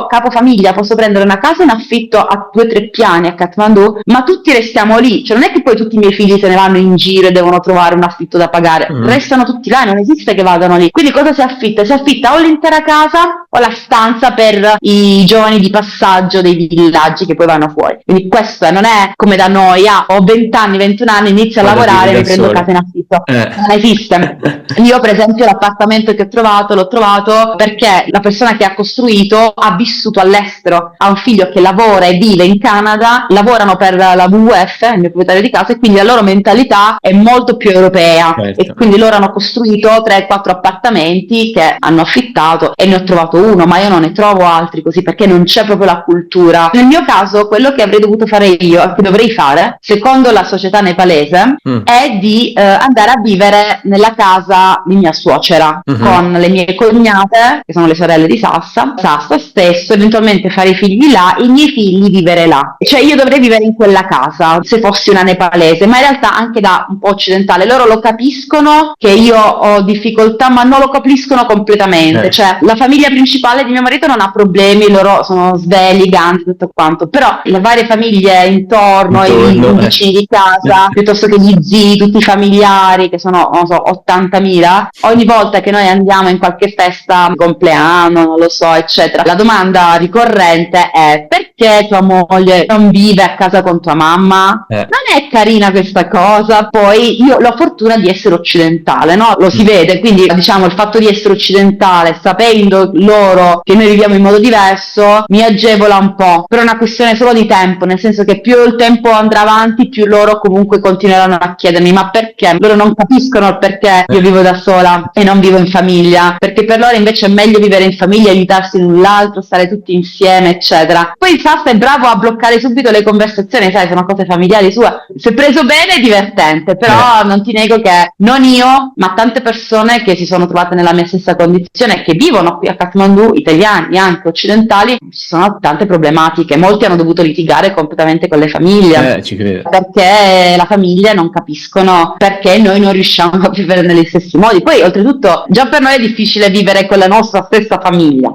capofamiglia, posso prendere una casa in affitto a 2 o 3 piani a Kathmandu, ma tutti restiamo lì, cioè non è che poi tutti i miei figli se ne vanno in giro e devono trovare un affitto da pagare, restano tutti là, non esiste che vadano lì. Quindi cosa si affitta? Si affitta o l'intera casa o la stanza per i giovani di passaggio dei villaggi che poi vanno fuori. Quindi questo non è come da noi, ho 20 anni, 21 anni, inizio a lavorare e mi prendo casa in affitto. Non esiste. Io per esempio l'appartamento che ho trovato l'ho trovato perché la persona che ha costruito ha vissuto all'estero, ha un figlio che lavora e vive in Canada, lavorano per la WWF, il mio proprietario di casa, e quindi la loro mentalità è molto più europea, e quindi loro hanno costruito 3-4 appartamenti che hanno affittato, e ne ho trovato uno, ma io non ne trovo altri così perché non c'è proprio la cultura. Nel mio caso quello che avrei dovuto fare io, che dovrei fare secondo secondo la società nepalese è di andare a vivere nella casa di mia suocera con le mie cognate, che sono le sorelle di Sassa stesso, eventualmente fare i figli là e i miei figli vivere là. Cioè io dovrei vivere in quella casa se fossi una nepalese, ma in realtà anche da un po' occidentale loro lo capiscono che io ho difficoltà, ma non lo capiscono completamente. Cioè la famiglia principale di mio marito non ha problemi, loro sono svegli, ganti, tutto quanto, però le varie famiglie intorno i vicini di casa, piuttosto che gli zii, tutti i familiari che sono, non so, 80.000, ogni volta che noi andiamo in qualche festa, compleanno, non lo so, eccetera, la domanda ricorrente è: perché tua moglie non vive a casa con tua mamma? Non è carina questa cosa? Poi io ho la fortuna di essere occidentale, no? Lo si vede, quindi diciamo il fatto di essere occidentale, sapendo loro che noi viviamo in modo diverso, mi agevola un po', però è una questione solo di tempo, nel senso che più il tempo andrà avanti, più loro comunque continueranno a chiedermi: ma perché? Loro non capiscono il perché io vivo da sola e non vivo in famiglia, perché per loro invece è meglio vivere in famiglia, aiutarsi l'un l'altro, stare tutti insieme, eccetera. Poi Sassa è bravo a bloccare subito le conversazioni, sai, sono cose familiari sue, se preso bene è divertente, però non ti nego che non io, ma tante persone che si sono trovate nella mia stessa condizione e che vivono qui a Kathmandu, italiani anche occidentali, ci sono tante problematiche, molti hanno dovuto litigare completamente con le famiglie,
ci credo.
perché la famiglia non capiscono perché noi non riusciamo a vivere negli stessi modi. Poi oltretutto già per noi è difficile vivere con la nostra stessa famiglia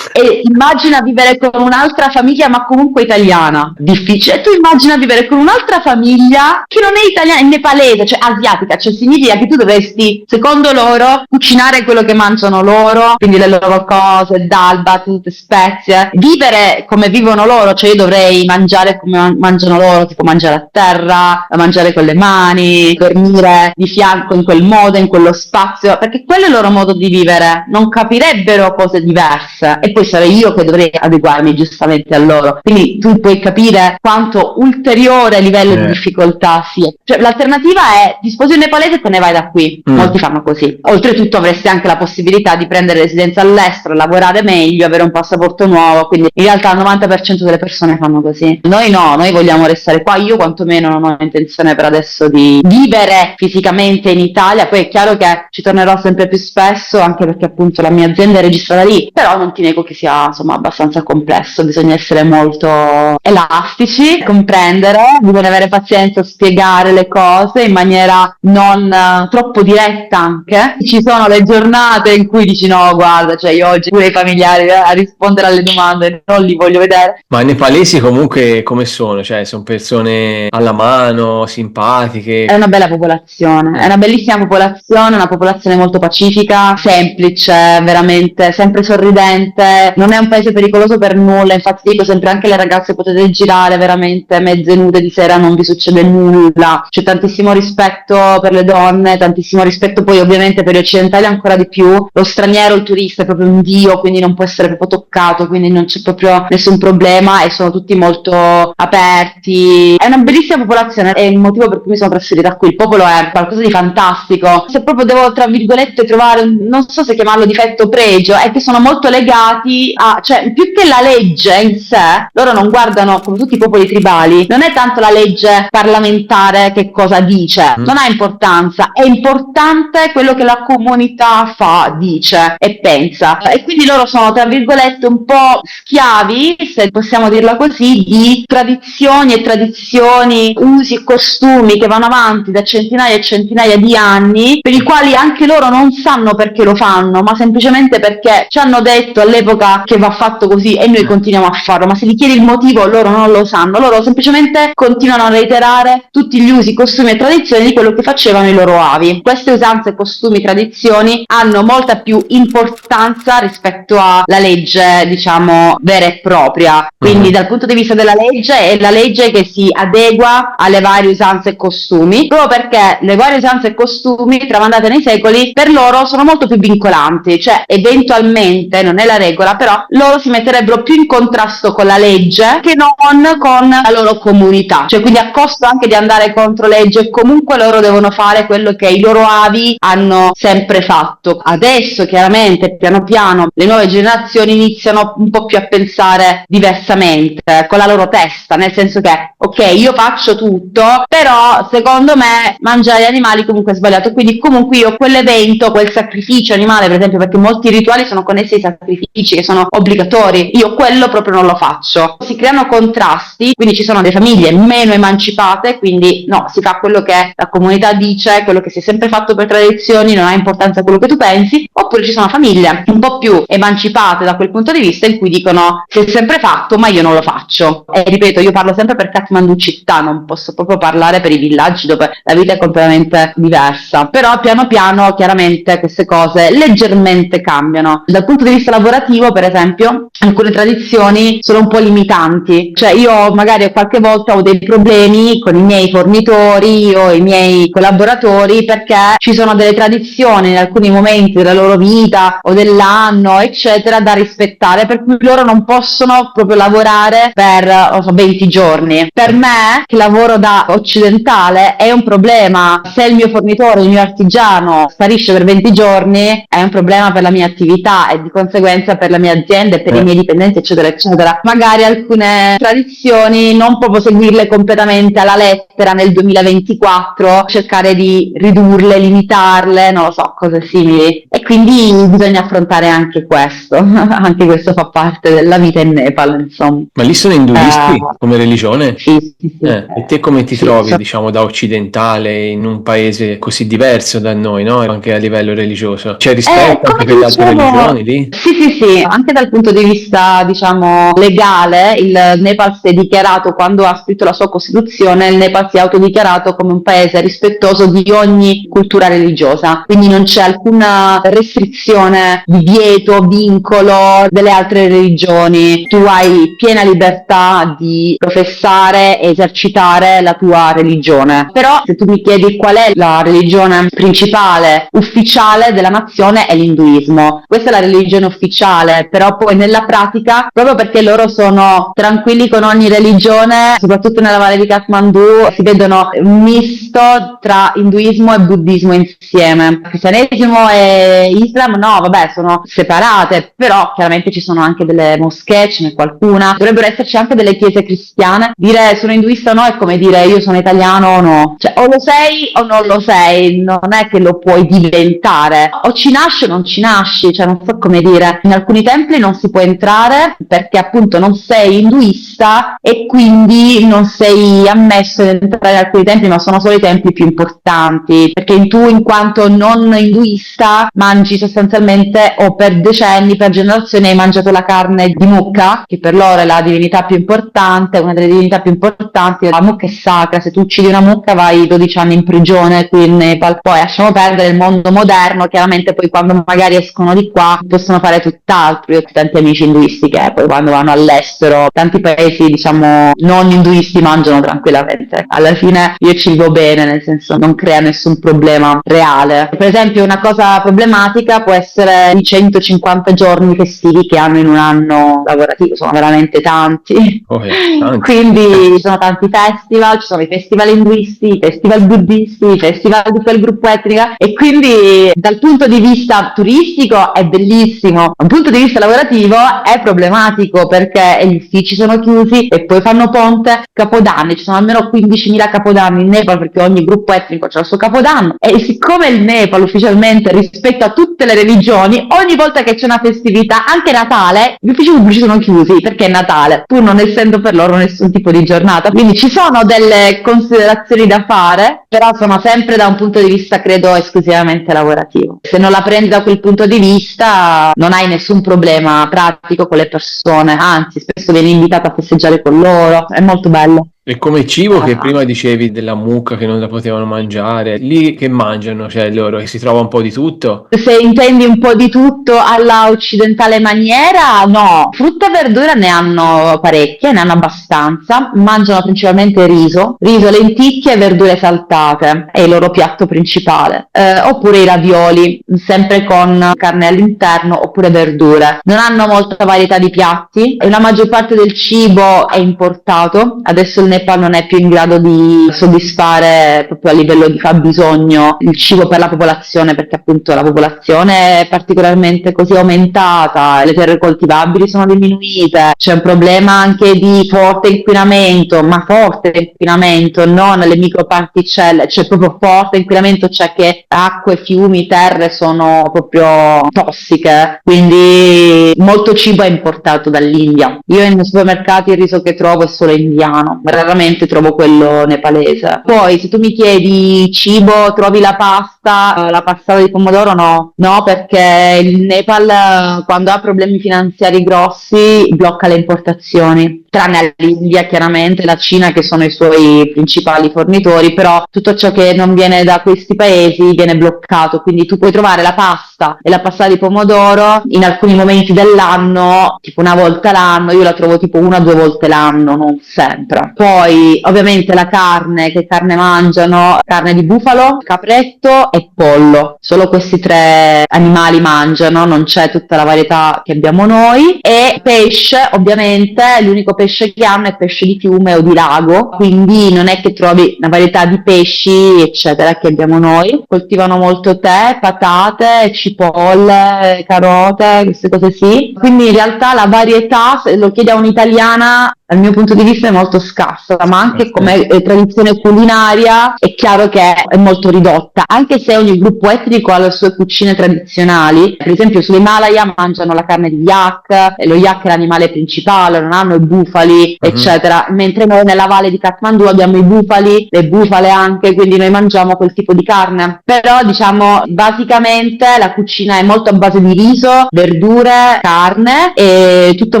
e immagina vivere con un'altra famiglia ma comunque italiana, difficile. E tu immagina vivere con un'altra famiglia che non è italiana, è nepalese, cioè asiatica, cioè significa che tu dovresti, secondo loro, cucinare quello che mangiano loro, quindi le loro cose, dalba, tutte spezie, vivere come vivono loro, cioè io dovrei mangiare come mangiano loro, tipo mangiare a terra, mangiare con le mani, dormire di fianco in quel modo, in quello spazio, perché quello è il loro modo di vivere, non capirebbero cose diverse e poi sarei io che dovrei adeguarmi giustamente a loro. Quindi tu puoi capire quanto ulteriore livello di difficoltà sia. Cioè l'alternativa è: ti sposi un nepalese e te ne vai da qui, molti fanno così. Oltretutto avresti anche la possibilità di prendere residenza all'estero, lavorare meglio, avere un passaporto nuovo, quindi in realtà il 90% delle persone fanno così. Noi no, noi vogliamo restare qua, io quantomeno non ho intenzione per adesso di vivere fisicamente in Italia, poi è chiaro che ci tornerò sempre più spesso, anche perché appunto la mia azienda è registrata lì, però non ti nego che sia insomma abbastanza complesso, bisogna essere molto elastici, comprendere, bisogna avere pazienza, spiegare le cose in maniera non troppo diretta anche. Ci sono le giornate in cui dici: no, guarda, cioè io oggi pure i familiari a rispondere alle domande non li voglio vedere.
Ma i nepalesi comunque come sono? Cioè sono persone alla mano, simpatiche?
È una bella popolazione, è una bellissima popolazione, una popolazione molto pacifica, semplice, veramente sempre sorridente, non è un paese pericoloso per nulla, infatti dico sempre anche alle ragazze: potete girare veramente mezze nude di sera, non vi succede nulla, c'è tantissimo rispetto per le donne, tantissimo rispetto poi ovviamente per gli occidentali ancora di più, lo straniero, il turista è proprio un dio, quindi non può essere proprio toccato, quindi non c'è proprio nessun problema e sono tutti molto aperti, è una bellissima popolazione, è il motivo per cui mi sono trasferita qui, il popolo è qualcosa di fantastico. Se proprio devo tra virgolette trovare, non so se chiamarlo difetto o pregio, è che sono molto legati a, cioè più che la legge in sé, loro non guardano, come tutti i popoli tribali, non è tanto la legge parlamentare che cosa dice, non ha importanza, è importante quello che la comunità fa, dice e pensa, e quindi loro sono tra virgolette un po' schiavi, se possiamo dirla così, di tradizioni, usi e costumi che vanno avanti da centinaia e centinaia di anni, per i quali anche loro non sanno perché lo fanno, ma semplicemente perché ci hanno detto all'epoca che va fatto così e noi continuiamo a farlo, ma se gli chiedi il motivo loro non lo sanno, loro semplicemente continuano a reiterare tutti gli usi, costumi e tradizioni di quello che facevano i loro avi. Queste usanze, costumi, tradizioni hanno molta più importanza rispetto alla legge, diciamo, vera e propria. Quindi dal punto di vista della legge è la legge che si adegua alle varie usanze e costumi, proprio perché le varie usanze e costumi tramandate nei secoli per loro sono molto più vincolanti, cioè eventualmente, non è la regola, però loro si metterebbero più in contrasto con la legge che non con la loro comunità, cioè quindi a costo anche di andare contro legge, comunque loro devono fare quello che i loro avi hanno sempre fatto. Adesso chiaramente piano piano le nuove generazioni iniziano un po' più a pensare diversamente con la loro testa, nel senso che ok, io faccio faccio tutto, però secondo me mangiare gli animali comunque è sbagliato, quindi comunque io quell'evento, quel sacrificio animale, per esempio, perché molti rituali sono connessi ai sacrifici che sono obbligatori, io quello proprio non lo faccio. Si creano contrasti, quindi ci sono delle famiglie meno emancipate, quindi no, si fa quello che la comunità dice, quello che si è sempre fatto per tradizioni, non ha importanza quello che tu pensi, oppure ci sono famiglie un po' più emancipate da quel punto di vista in cui dicono si è sempre fatto ma io non lo faccio. E ripeto, io parlo sempre per Kathmandu città, non posso proprio parlare per i villaggi dove la vita è completamente diversa, però piano piano chiaramente queste cose leggermente cambiano. Dal punto di vista lavorativo, per esempio, alcune tradizioni sono un po' limitanti, cioè io magari qualche volta ho dei problemi con i miei fornitori o i miei collaboratori perché ci sono delle tradizioni in alcuni momenti della loro vita o dell'anno eccetera da rispettare, per cui loro non possono proprio lavorare per 20 giorni. Per me che lavoro da occidentale è un problema, se il mio fornitore, il mio artigiano sparisce per 20 giorni è un problema per la mia attività e di conseguenza per la mia azienda e per i miei dipendenti eccetera eccetera. Magari alcune tradizioni non proprio seguirle completamente alla lettera nel 2024, cercare di ridurle, limitarle, non lo so, cose simili, e quindi bisogna affrontare anche questo anche questo fa parte della vita in Nepal, insomma.
Ma lì sono induisti come religione?
Sì.
E te come ti trovi, diciamo, da occidentale in un paese così diverso da noi, no? Anche a livello religioso. C'è rispetto anche per le altre religioni lì?
Sì, anche dal punto di vista, diciamo, legale, il Nepal si è dichiarato, quando ha scritto la sua Costituzione, il Nepal si è autodichiarato come un paese rispettoso di ogni cultura religiosa, quindi non c'è alcuna restrizione, divieto, vincolo delle altre religioni. Tu hai piena libertà di professare e esercitare la tua religione. Però se tu mi chiedi qual è la religione principale, ufficiale della nazione, è l'induismo. Questa è la religione ufficiale, però poi nella pratica, proprio perché loro sono tranquilli con ogni religione, soprattutto nella Valle di Kathmandu, si vedono un misto tra induismo e buddismo insieme. Cristianesimo e Islam no, vabbè, sono separate, però chiaramente ci sono anche delle moschee, ce n'è qualcuna, dovrebbero esserci anche delle chiese cristiane. Dire sono induista o no è come dire io sono italiano o no, cioè o lo sei o non lo sei, non è che lo puoi diventare, o ci nasci o non ci nasci, cioè non so come dire. In alcuni templi non si può entrare perché appunto non sei induista e quindi non sei ammesso ad entrare in alcuni templi, ma sono solo i templi più importanti, perché tu in quanto non induista mangi sostanzialmente, o per decenni, per generazioni hai mangiato la carne di mucca, che per loro è la divinità più importante, una delle divinità più importanti. La mucca è sacra, se tu uccidi una mucca vai 12 anni in prigione qui in Nepal. Poi lasciamo perdere il mondo moderno, chiaramente poi quando magari escono di qua possono fare tutt'altro. Io ho tanti amici induisti che poi quando vanno all'estero, tanti paesi diciamo non induisti, mangiano tranquillamente. Alla fine io ci vivo bene, nel senso non crea nessun problema reale. Per esempio una cosa problematica può essere i 150 giorni festivi che hanno in un anno lavorativo, sono veramente tanti.
Tanti.
Quindi ci sono tanti festival, ci sono i festival induisti, i festival buddisti, i festival di quel gruppo etnico, e quindi dal punto di vista turistico è bellissimo, dal punto di vista lavorativo è problematico perché gli uffici sono chiusi e poi fanno ponte, capodanni, ci sono almeno 15.000 capodanni in Nepal perché ogni gruppo etnico ha il suo capodanno, e siccome il Nepal ufficialmente rispetta tutte le religioni, ogni volta che c'è una festività, anche Natale, gli uffici pubblici sono chiusi perché è Natale, pur non essendo per loro nessun tipo di giornata. Quindi ci sono delle considerazioni da fare, però sono sempre da un punto di vista credo esclusivamente lavorativo. Se non la prendi da quel punto di vista non hai nessun problema pratico con le persone, anzi spesso vieni invitato a festeggiare con loro, è molto bello.
E come cibo, che prima dicevi della mucca che non la potevano mangiare, lì che mangiano? Cioè loro che si trova un po' di tutto?
Se intendi un po' di tutto alla occidentale maniera, no. Frutta e verdura ne hanno parecchie, ne hanno abbastanza. Mangiano principalmente riso, lenticchie e verdure saltate, è il loro piatto principale. Oppure i ravioli, sempre con carne all'interno, oppure verdure. Non hanno molta varietà di piatti e la maggior parte del cibo è importato. Adesso il Nepal non è più in grado di soddisfare proprio a livello di fabbisogno il cibo per la popolazione, perché appunto la popolazione è particolarmente così aumentata, le terre coltivabili sono diminuite, c'è un problema anche di forte inquinamento, ma forte inquinamento, non le microparticelle, c'è proprio forte inquinamento, cioè che acque, fiumi, terre sono proprio tossiche, quindi molto cibo è importato dall'India. Io nei supermercati il riso che trovo è solo indiano, raramente trovo quello nepalese. Poi se tu mi chiedi cibo, trovi la pasta di pomodoro no, perché il Nepal quando ha problemi finanziari grossi blocca le importazioni, tranne l'India chiaramente, la Cina che sono i suoi principali fornitori, però tutto ciò che non viene da questi paesi viene bloccato, quindi tu puoi trovare la pasta e la pasta di pomodoro in alcuni momenti dell'anno, tipo una volta l'anno, io la trovo tipo 1 o 2 volte l'anno, non sempre. Poi ovviamente la carne, che carne mangiano? Carne di bufalo, capretto e pollo, solo questi 3 animali mangiano, non c'è tutta la varietà che abbiamo noi. E pesce, ovviamente l'unico pesce che hanno è pesce di fiume o di lago, quindi non è che trovi una varietà di pesci eccetera che abbiamo noi. Coltivano molto tè, patate, cipolle, carote, queste cose sì, quindi in realtà la varietà, se lo chiedi a un'italiana, dal mio punto di vista è molto scarsa, ma anche come tradizione culinaria è chiaro che è molto ridotta, anche se ogni gruppo etnico ha le sue cucine tradizionali. Per esempio sull'Himalaya mangiano la carne di yak, e lo yak è l'animale principale, non hanno i bufali eccetera, mentre noi nella valle di Kathmandu abbiamo i bufali, le bufale anche, quindi noi mangiamo quel tipo di carne. Però diciamo basicamente la cucina è molto a base di riso, verdure, carne, e tutto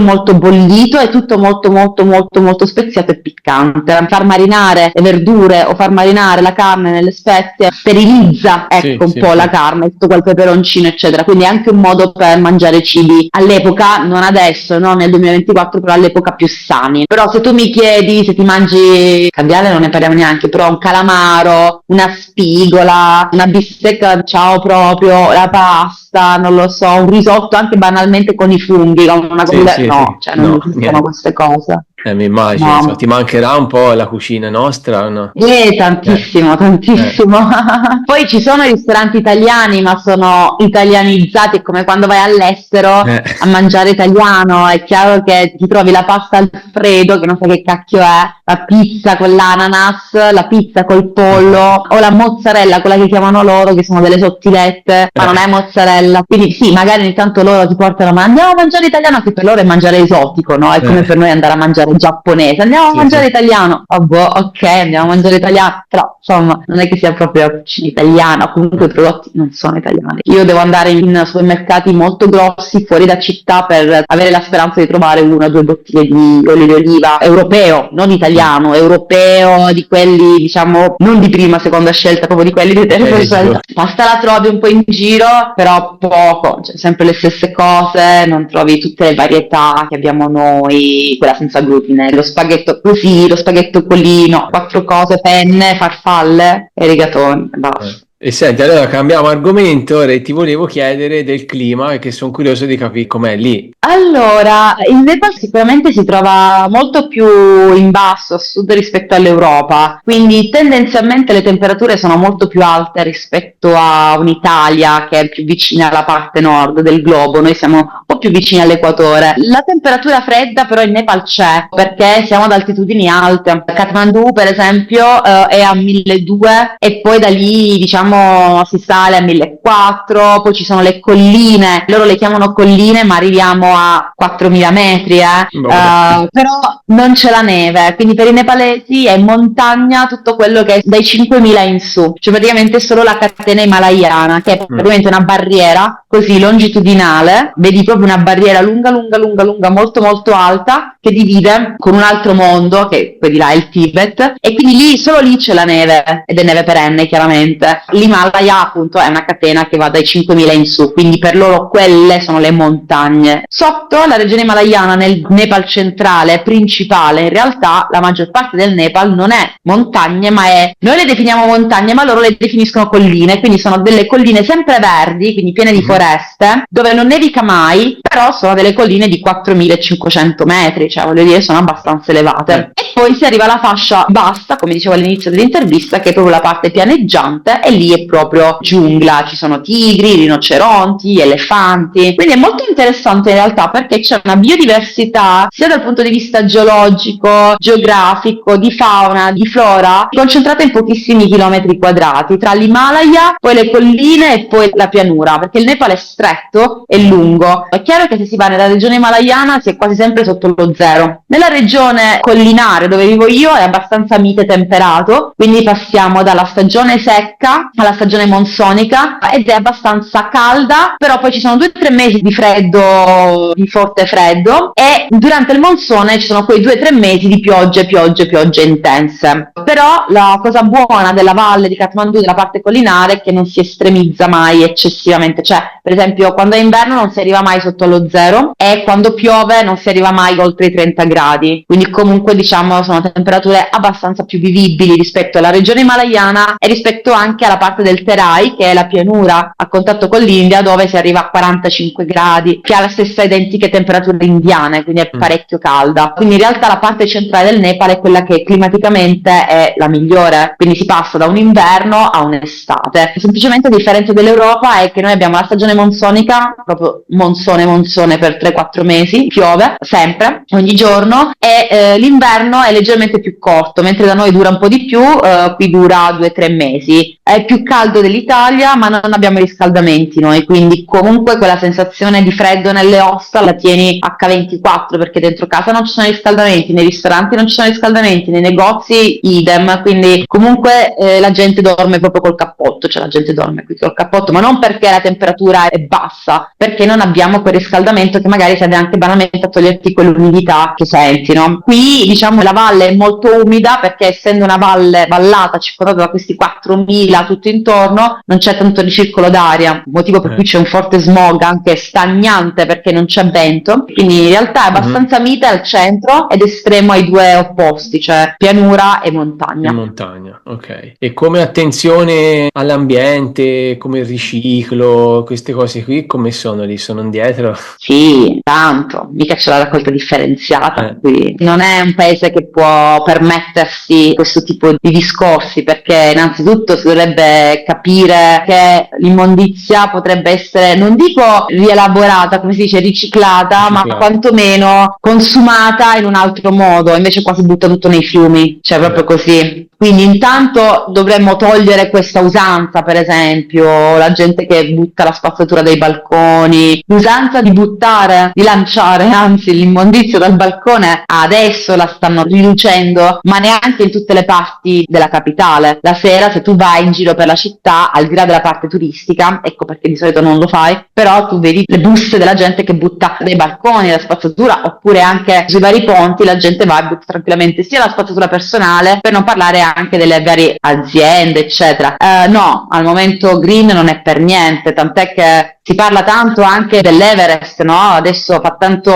molto bollito e tutto molto speziato e piccante. Far marinare le verdure o far marinare la carne nelle spezie sterilizza la carne, tutto quel peperoncino eccetera, quindi è anche un modo per mangiare cibi all'epoca, non adesso, non nel 2024, però all'epoca più sani. Però se tu mi chiedi se ti mangi caviale non ne parliamo neanche, però un calamaro, una spigola, una bistecca, ciao proprio, la pasta, non lo so, un risotto anche banalmente con i funghi, con una cioè non esistono queste cose.
Mi immagino,
No.
ti mancherà un po' la cucina nostra, no?
Tantissimo. Poi ci sono i ristoranti italiani, ma sono italianizzati, è come quando vai all'estero a mangiare italiano, è chiaro che ti trovi la pasta Alfredo, che non so che cacchio è, la pizza con l'ananas, la pizza col pollo, o la mozzarella, quella che chiamano loro, che sono delle sottilette, ma non è mozzarella. Quindi sì, magari ogni tanto loro ti portano, ma andiamo a mangiare italiano, che per loro è mangiare esotico, no? È come per noi andare a mangiare giapponese, andiamo a mangiare italiano, ok, andiamo a mangiare italiano, però insomma non è che sia proprio la cucina italiana, comunque i prodotti non sono italiani. Io devo andare in supermercati molto grossi fuori da città per avere la speranza di trovare 1 o 2 bottiglie di olio di oliva europeo, non italiano, europeo, di quelli diciamo non di prima, seconda scelta, proprio di quelli di terza scelta. Pasta la trovi un po' in giro, però poco, cioè sempre le stesse cose, non trovi tutte le varietà che abbiamo noi, quella senza glutine, lo spaghetto così, lo spaghetto collino, 4 cose, penne, farfalle e rigatoni, basta.
E senti, allora cambiamo argomento e ti volevo chiedere del clima, perché sono curioso di capire com'è lì.
Allora, il Nepal sicuramente si trova molto più in basso a sud rispetto all'Europa, quindi tendenzialmente le temperature sono molto più alte rispetto a un'Italia che è più vicina alla parte nord del globo, noi siamo un po' più vicini all'equatore. La temperatura fredda però in Nepal c'è, perché siamo ad altitudini alte. Kathmandu per esempio è a 1200 e poi da lì diciamo si sale a 1400, poi ci sono le colline, loro le chiamano colline ma arriviamo a 4000 metri, però non c'è la neve, quindi per i nepalesi è montagna tutto quello che è dai 5000 in su, cioè praticamente solo la catena himalayana, che è praticamente una barriera così longitudinale, vedi proprio una barriera lunga, molto alta, che divide con un altro mondo, che poi di là è il Tibet, e quindi lì, solo lì c'è la neve, ed è neve perenne chiaramente. L'Himalaya appunto è una catena che va dai 5000 in su, quindi per loro quelle sono le montagne. Sotto la regione himalayana, nel Nepal centrale principale, in realtà la maggior parte del Nepal non è montagne, ma noi le definiamo montagne, ma loro le definiscono colline, quindi sono delle colline sempre verdi, quindi piene di foreste, dove non nevica mai, però sono delle colline di 4500 metri, cioè voglio dire sono abbastanza elevate. E poi poi si arriva alla fascia bassa, come dicevo all'inizio dell'intervista, che è proprio la parte pianeggiante, e lì è proprio giungla, ci sono tigri, rinoceronti, elefanti, quindi è molto interessante in realtà perché c'è una biodiversità sia dal punto di vista geologico, geografico, di fauna, di flora, concentrata in pochissimi chilometri quadrati, tra l'Himalaya, poi le colline e poi la pianura, perché il Nepal è stretto e lungo. È chiaro che se si va nella regione himalayana si è quasi sempre sotto lo zero. Nella regione collinare dove vivo io è abbastanza mite temperato, quindi passiamo dalla stagione secca alla stagione monsonica ed è abbastanza calda, però poi ci sono 2 o 3 mesi di freddo, di forte freddo, e durante il monsone ci sono quei 2 o 3 mesi di piogge intense. Però la cosa buona della valle di Kathmandu, della parte collinare, è che non si estremizza mai eccessivamente, cioè per esempio quando è inverno non si arriva mai sotto lo zero e quando piove non si arriva mai oltre i 30 gradi, quindi comunque diciamo sono temperature abbastanza più vivibili rispetto alla regione himalayana e rispetto anche alla parte del Terai, che è la pianura a contatto con l'India, dove si arriva a 45 gradi, che ha la stessa identiche temperature indiane, quindi è parecchio calda. Quindi in realtà la parte centrale del Nepal è quella che climaticamente è la migliore, quindi si passa da un inverno a un'estate. Semplicemente la differenza dell'Europa è che noi abbiamo la stagione monsonica, proprio monsone per 3-4 mesi, piove sempre, ogni giorno, e l'inverno è leggermente più corto, mentre da noi dura un po' di più, qui dura 2-3 mesi. È più caldo dell'Italia, ma non abbiamo i riscaldamenti noi, quindi comunque quella sensazione di freddo nelle ossa la tieni H24, perché dentro casa non ci sono riscaldamenti, nei ristoranti non ci sono riscaldamenti, nei negozi idem, quindi comunque la gente dorme proprio col cappotto, cioè la gente dorme qui col cappotto, ma non perché la temperatura è bassa, perché non abbiamo quel riscaldamento che magari serve anche banalmente a toglierti quell'umidità che senti, no? Qui diciamo la valle è molto umida perché essendo una valle vallata circondata da questi 4.000 tutto intorno non c'è tanto ricircolo d'aria, motivo per cui c'è un forte smog anche stagnante perché non c'è vento, quindi in realtà è abbastanza mite al centro ed estremo ai due opposti, cioè pianura e montagna.
Ok. E come attenzione all'ambiente, come il riciclo, queste cose qui, come sono lì? Sono indietro?
Sì, tanto, mica c'è la raccolta differenziata, quindi non è un paese che può permettersi questo tipo di discorsi, perché innanzitutto si dovrebbe capire che l'immondizia potrebbe essere, non dico rielaborata, come si dice, riciclata, ma quantomeno consumata in un altro modo, invece qua si butta tutto nei fiumi, cioè proprio così. Quindi intanto dovremmo togliere questa usanza, per esempio, la gente che butta la spazzatura dai balconi, l'usanza di buttare, di lanciare, anzi l'immondizia dal balcone adesso la stanno riducendo, ma neanche in tutte le parti della capitale. La sera se tu vai in giro per la città, al di là della parte turistica, ecco perché di solito non lo fai, però tu vedi le buste della gente che butta dai balconi la spazzatura, oppure anche sui vari ponti la gente va e butta tranquillamente sia la spazzatura personale, per non parlare anche delle varie aziende eccetera. No, al momento green non è per niente, tant'è che si parla tanto anche dell'Everest, no? Adesso fa tanto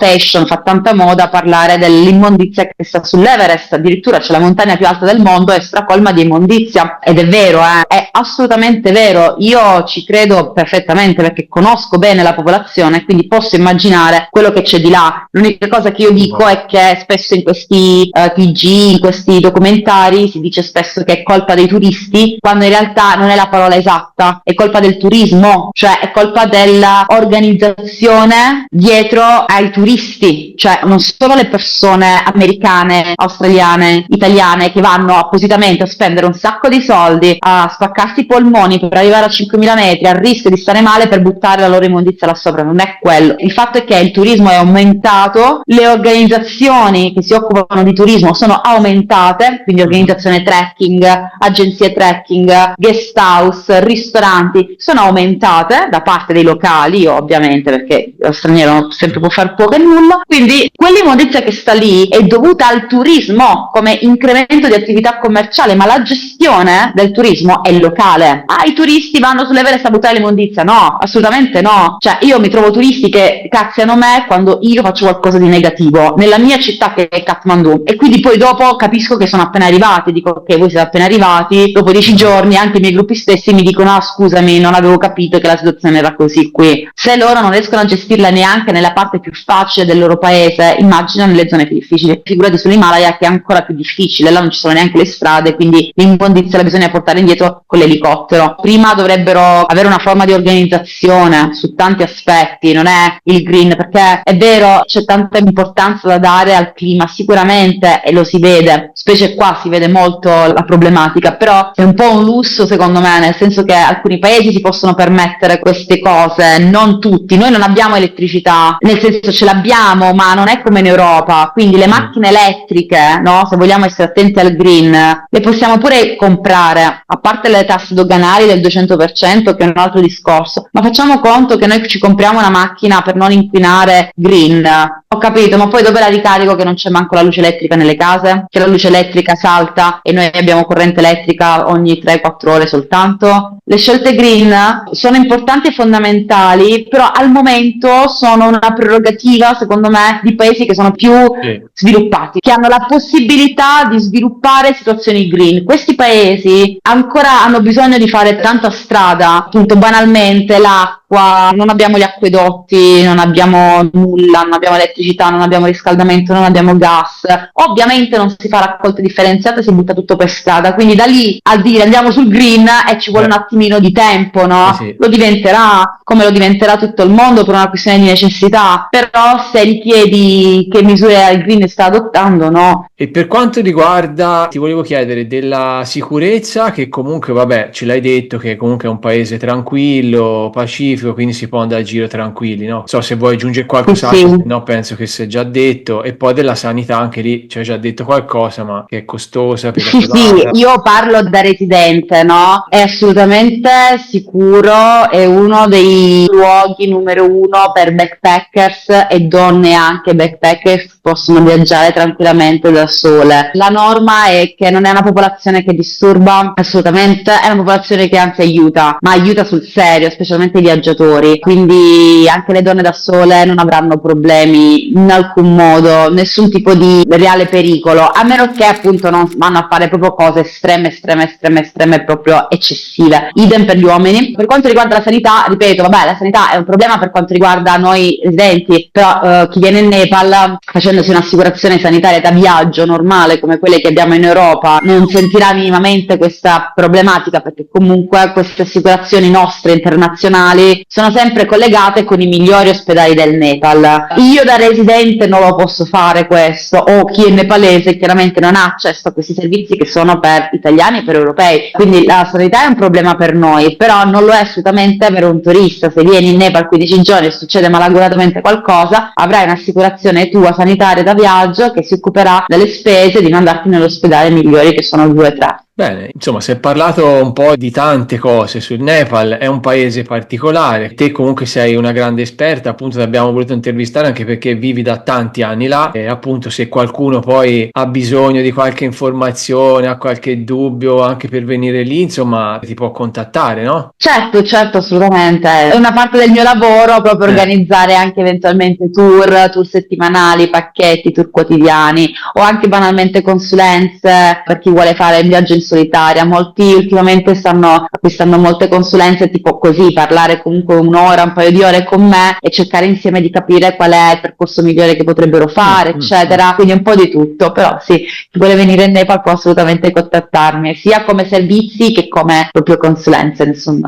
fashion, fa tanta moda parlare dell'immondizia che sta sull'Everest, addirittura c'è la montagna più alta del mondo, è stracolma di immondizia, ed è vero, è assolutamente vero, io ci credo perfettamente perché conosco bene la popolazione, quindi posso immaginare quello che c'è di là. L'unica cosa che io dico è che spesso in questi TG, in questi documentari si dice spesso che è colpa dei turisti, quando in realtà non è la parola esatta, è colpa del turismo, cioè è colpa dell'organizzazione dietro ai turisti, cioè non solo le persone americane, australiane, italiane che vanno appositamente a spendere un sacco di soldi, a spaccarsi i polmoni per arrivare a 5.000 metri, a rischio di stare male per buttare la loro immondizia là sopra, non è quello. Il fatto è che il turismo è aumentato, le organizzazioni che si occupano di turismo sono aumentate, quindi organizzazione trekking, agenzie trekking, guest house, ristoranti, sono aumentate da parte dei locali, ovviamente, perché lo straniero sempre può fare poco e nulla, quindi quell'immondizia che sta lì è dovuta al turismo come incremento di attività commerciale, ma la gestione del turismo è locale. I turisti vanno sull'Everest a buttare l'immondizia? No, assolutamente no. Cioè io mi trovo turisti che cazziano me quando io faccio qualcosa di negativo nella mia città, che è Kathmandu, e quindi poi dopo capisco che sono appena arrivati, dico ok, voi siete appena arrivati, dopo 10 giorni anche i miei gruppi stessi mi dicono scusami, non avevo capito che la situazione era così qui. Se loro non riescono a gestirla neanche nella parte più facile del loro paese, immagina nelle zone più difficili. Figurati sull'Himalaya, che è ancora più difficile, là non ci sono neanche le strade, quindi l'immondizia la bisogna portare indietro con l'elicottero. Prima dovrebbero avere una forma di organizzazione su tanti aspetti, non è il green, perché è vero, c'è tanta importanza da dare al clima sicuramente, e lo si vede, specie qua si vede molto la problematica, però è un po' un lusso secondo me, nel senso che alcuni paesi si possono permettere queste cose, non tutti. Noi non abbiamo elettricità, nel senso ce l'abbiamo, ma non è come in Europa, quindi le macchine elettriche, no, se vogliamo essere attenti al green, le possiamo pure comprare, a parte le tasse doganali del 200%, che è un altro discorso, ma facciamo conto che noi ci compriamo una macchina per non inquinare green. Ho capito, ma poi dove la ricarico che non c'è manco la luce elettrica nelle case? Che la luce elettrica salta e noi abbiamo corrente elettrica ogni 3-4 ore soltanto? Le scelte green sono importanti e fondamentali, però al momento sono una prerogativa, secondo me, di paesi che sono più sviluppati, che hanno la possibilità di sviluppare situazioni green. Questi paesi ancora hanno bisogno di fare tanta strada, appunto banalmente l'acqua, non abbiamo gli acquedotti, non abbiamo nulla, non abbiamo elettricità, non abbiamo riscaldamento, non abbiamo gas. Ovviamente non si fa raccolte differenziate, si butta tutto per strada, quindi da lì a dire andiamo sul green ci vuole un attimino di tempo, no?
Sì.
Lo diventerà, come lo diventerà tutto il mondo per una questione di necessità, però se gli chiedi che misure il green sta adottando, no?
E per quanto riguarda, ti volevo chiedere della sicurezza, che comunque vabbè ce l'hai detto che comunque è un paese tranquillo, pacifico, quindi si può andare a giro tranquilli, no? So se vuoi aggiungere qualcos'altro,
Sì.
no, penso che sia già detto. E poi della sanità anche lì ci hai già detto qualcosa, ma che è costosa,
Sì, sì, io parlo da residente, no? È assolutamente sicuro, è uno dei luoghi numero uno per backpackers e donne anche backpackers possono viaggiare tranquillamente da sole. La norma è che non è una popolazione che disturba, assolutamente, è una popolazione che anzi aiuta, ma aiuta sul serio, specialmente i viaggiatori, quindi anche le donne da sole non avranno problemi in alcun modo, nessun tipo di reale pericolo, a meno che appunto non vanno a fare proprio cose estreme, proprio eccessive. Idem per gli uomini. Per quanto riguarda la sanità, ripeto, vabbè, la sanità è un problema per quanto riguarda noi residenti, però chi viene in Nepal facendosi un'assicurazione sanitaria da viaggio normale come quelle che abbiamo in Europa non sentirà minimamente questa problematica, perché comunque queste assicurazioni nostre internazionali sono sempre collegate con i migliori ospedali del Nepal. Io da residente non lo posso fare questo, o chi è nepalese chiaramente non ha accesso a questi servizi che sono per italiani e per europei, quindi la sanità è un problema per noi, però non lo è assolutamente per un turista. Se vieni in Nepal 15 giorni e succede malauguratamente qualcosa, avrai un'assicurazione tua sanitaria da viaggio che si occuperà delle spese di mandarti nell'ospedale migliori, che sono 2 o 3.
Bene, insomma, si è parlato un po' di tante cose sul Nepal, è un paese particolare, te comunque sei una grande esperta, appunto ti abbiamo voluto intervistare anche perché vivi da tanti anni là e appunto se qualcuno poi ha bisogno di qualche informazione, ha qualche dubbio anche per venire lì, insomma, ti può contattare, no?
Certo, assolutamente. È una parte del mio lavoro proprio organizzare anche eventualmente tour settimanali, pacchetti, tour quotidiani o anche banalmente consulenze per chi vuole fare il viaggio in solitaria. Molti ultimamente stanno acquistando molte consulenze tipo così, parlare comunque un'ora, un paio di ore con me e cercare insieme di capire qual è il percorso migliore che potrebbero fare, eccetera. Quindi un po' di tutto, però sì, chi vuole venire in Nepal può assolutamente contattarmi, sia come servizi che come proprio consulenze, nessun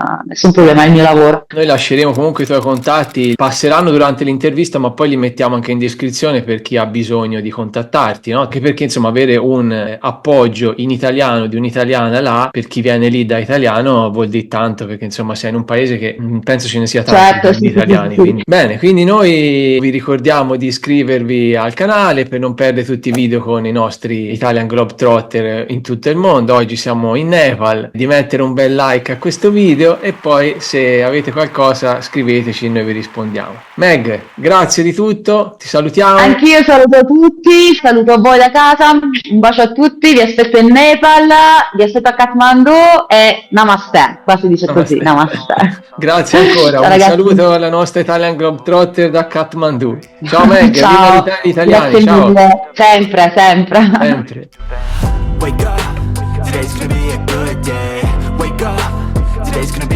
problema, è il mio lavoro.
Noi lasceremo comunque i tuoi contatti, passeranno durante l'intervista, ma poi li mettiamo anche in descrizione per chi ha bisogno di contattarti, no? Anche perché insomma avere un appoggio in italiano di un'italiana là, per chi viene lì da italiano vuol dire tanto, perché insomma sei in un paese che penso ce ne sia tanti di italiani.
Sì.
Quindi, bene, quindi noi vi ricordiamo di iscrivervi al canale per non perdere tutti i video con i nostri Italian Globetrotter in tutto il mondo. Oggi siamo in Nepal, di mettere un bel like a questo video e poi se avete qualcosa scriveteci e noi vi rispondiamo. Meg, grazie di tutto, ti salutiamo.
Anch'io saluto tutti, saluto voi da casa, un bacio a tutti, vi aspetto in Nepal, vi aspetto a Kathmandu e namaste, qua si dice così, namaste.
Grazie ancora,
Ciao,
un
ragazzi.
saluto alla nostra Italian Globetrotter da Kathmandu. Ciao Meg,
Ciao.
viva gli italiani,
Grazie
ciao.
mille. Sempre.
Sempre.
Wake up, today's gonna be a good day. Wake up, today's gonna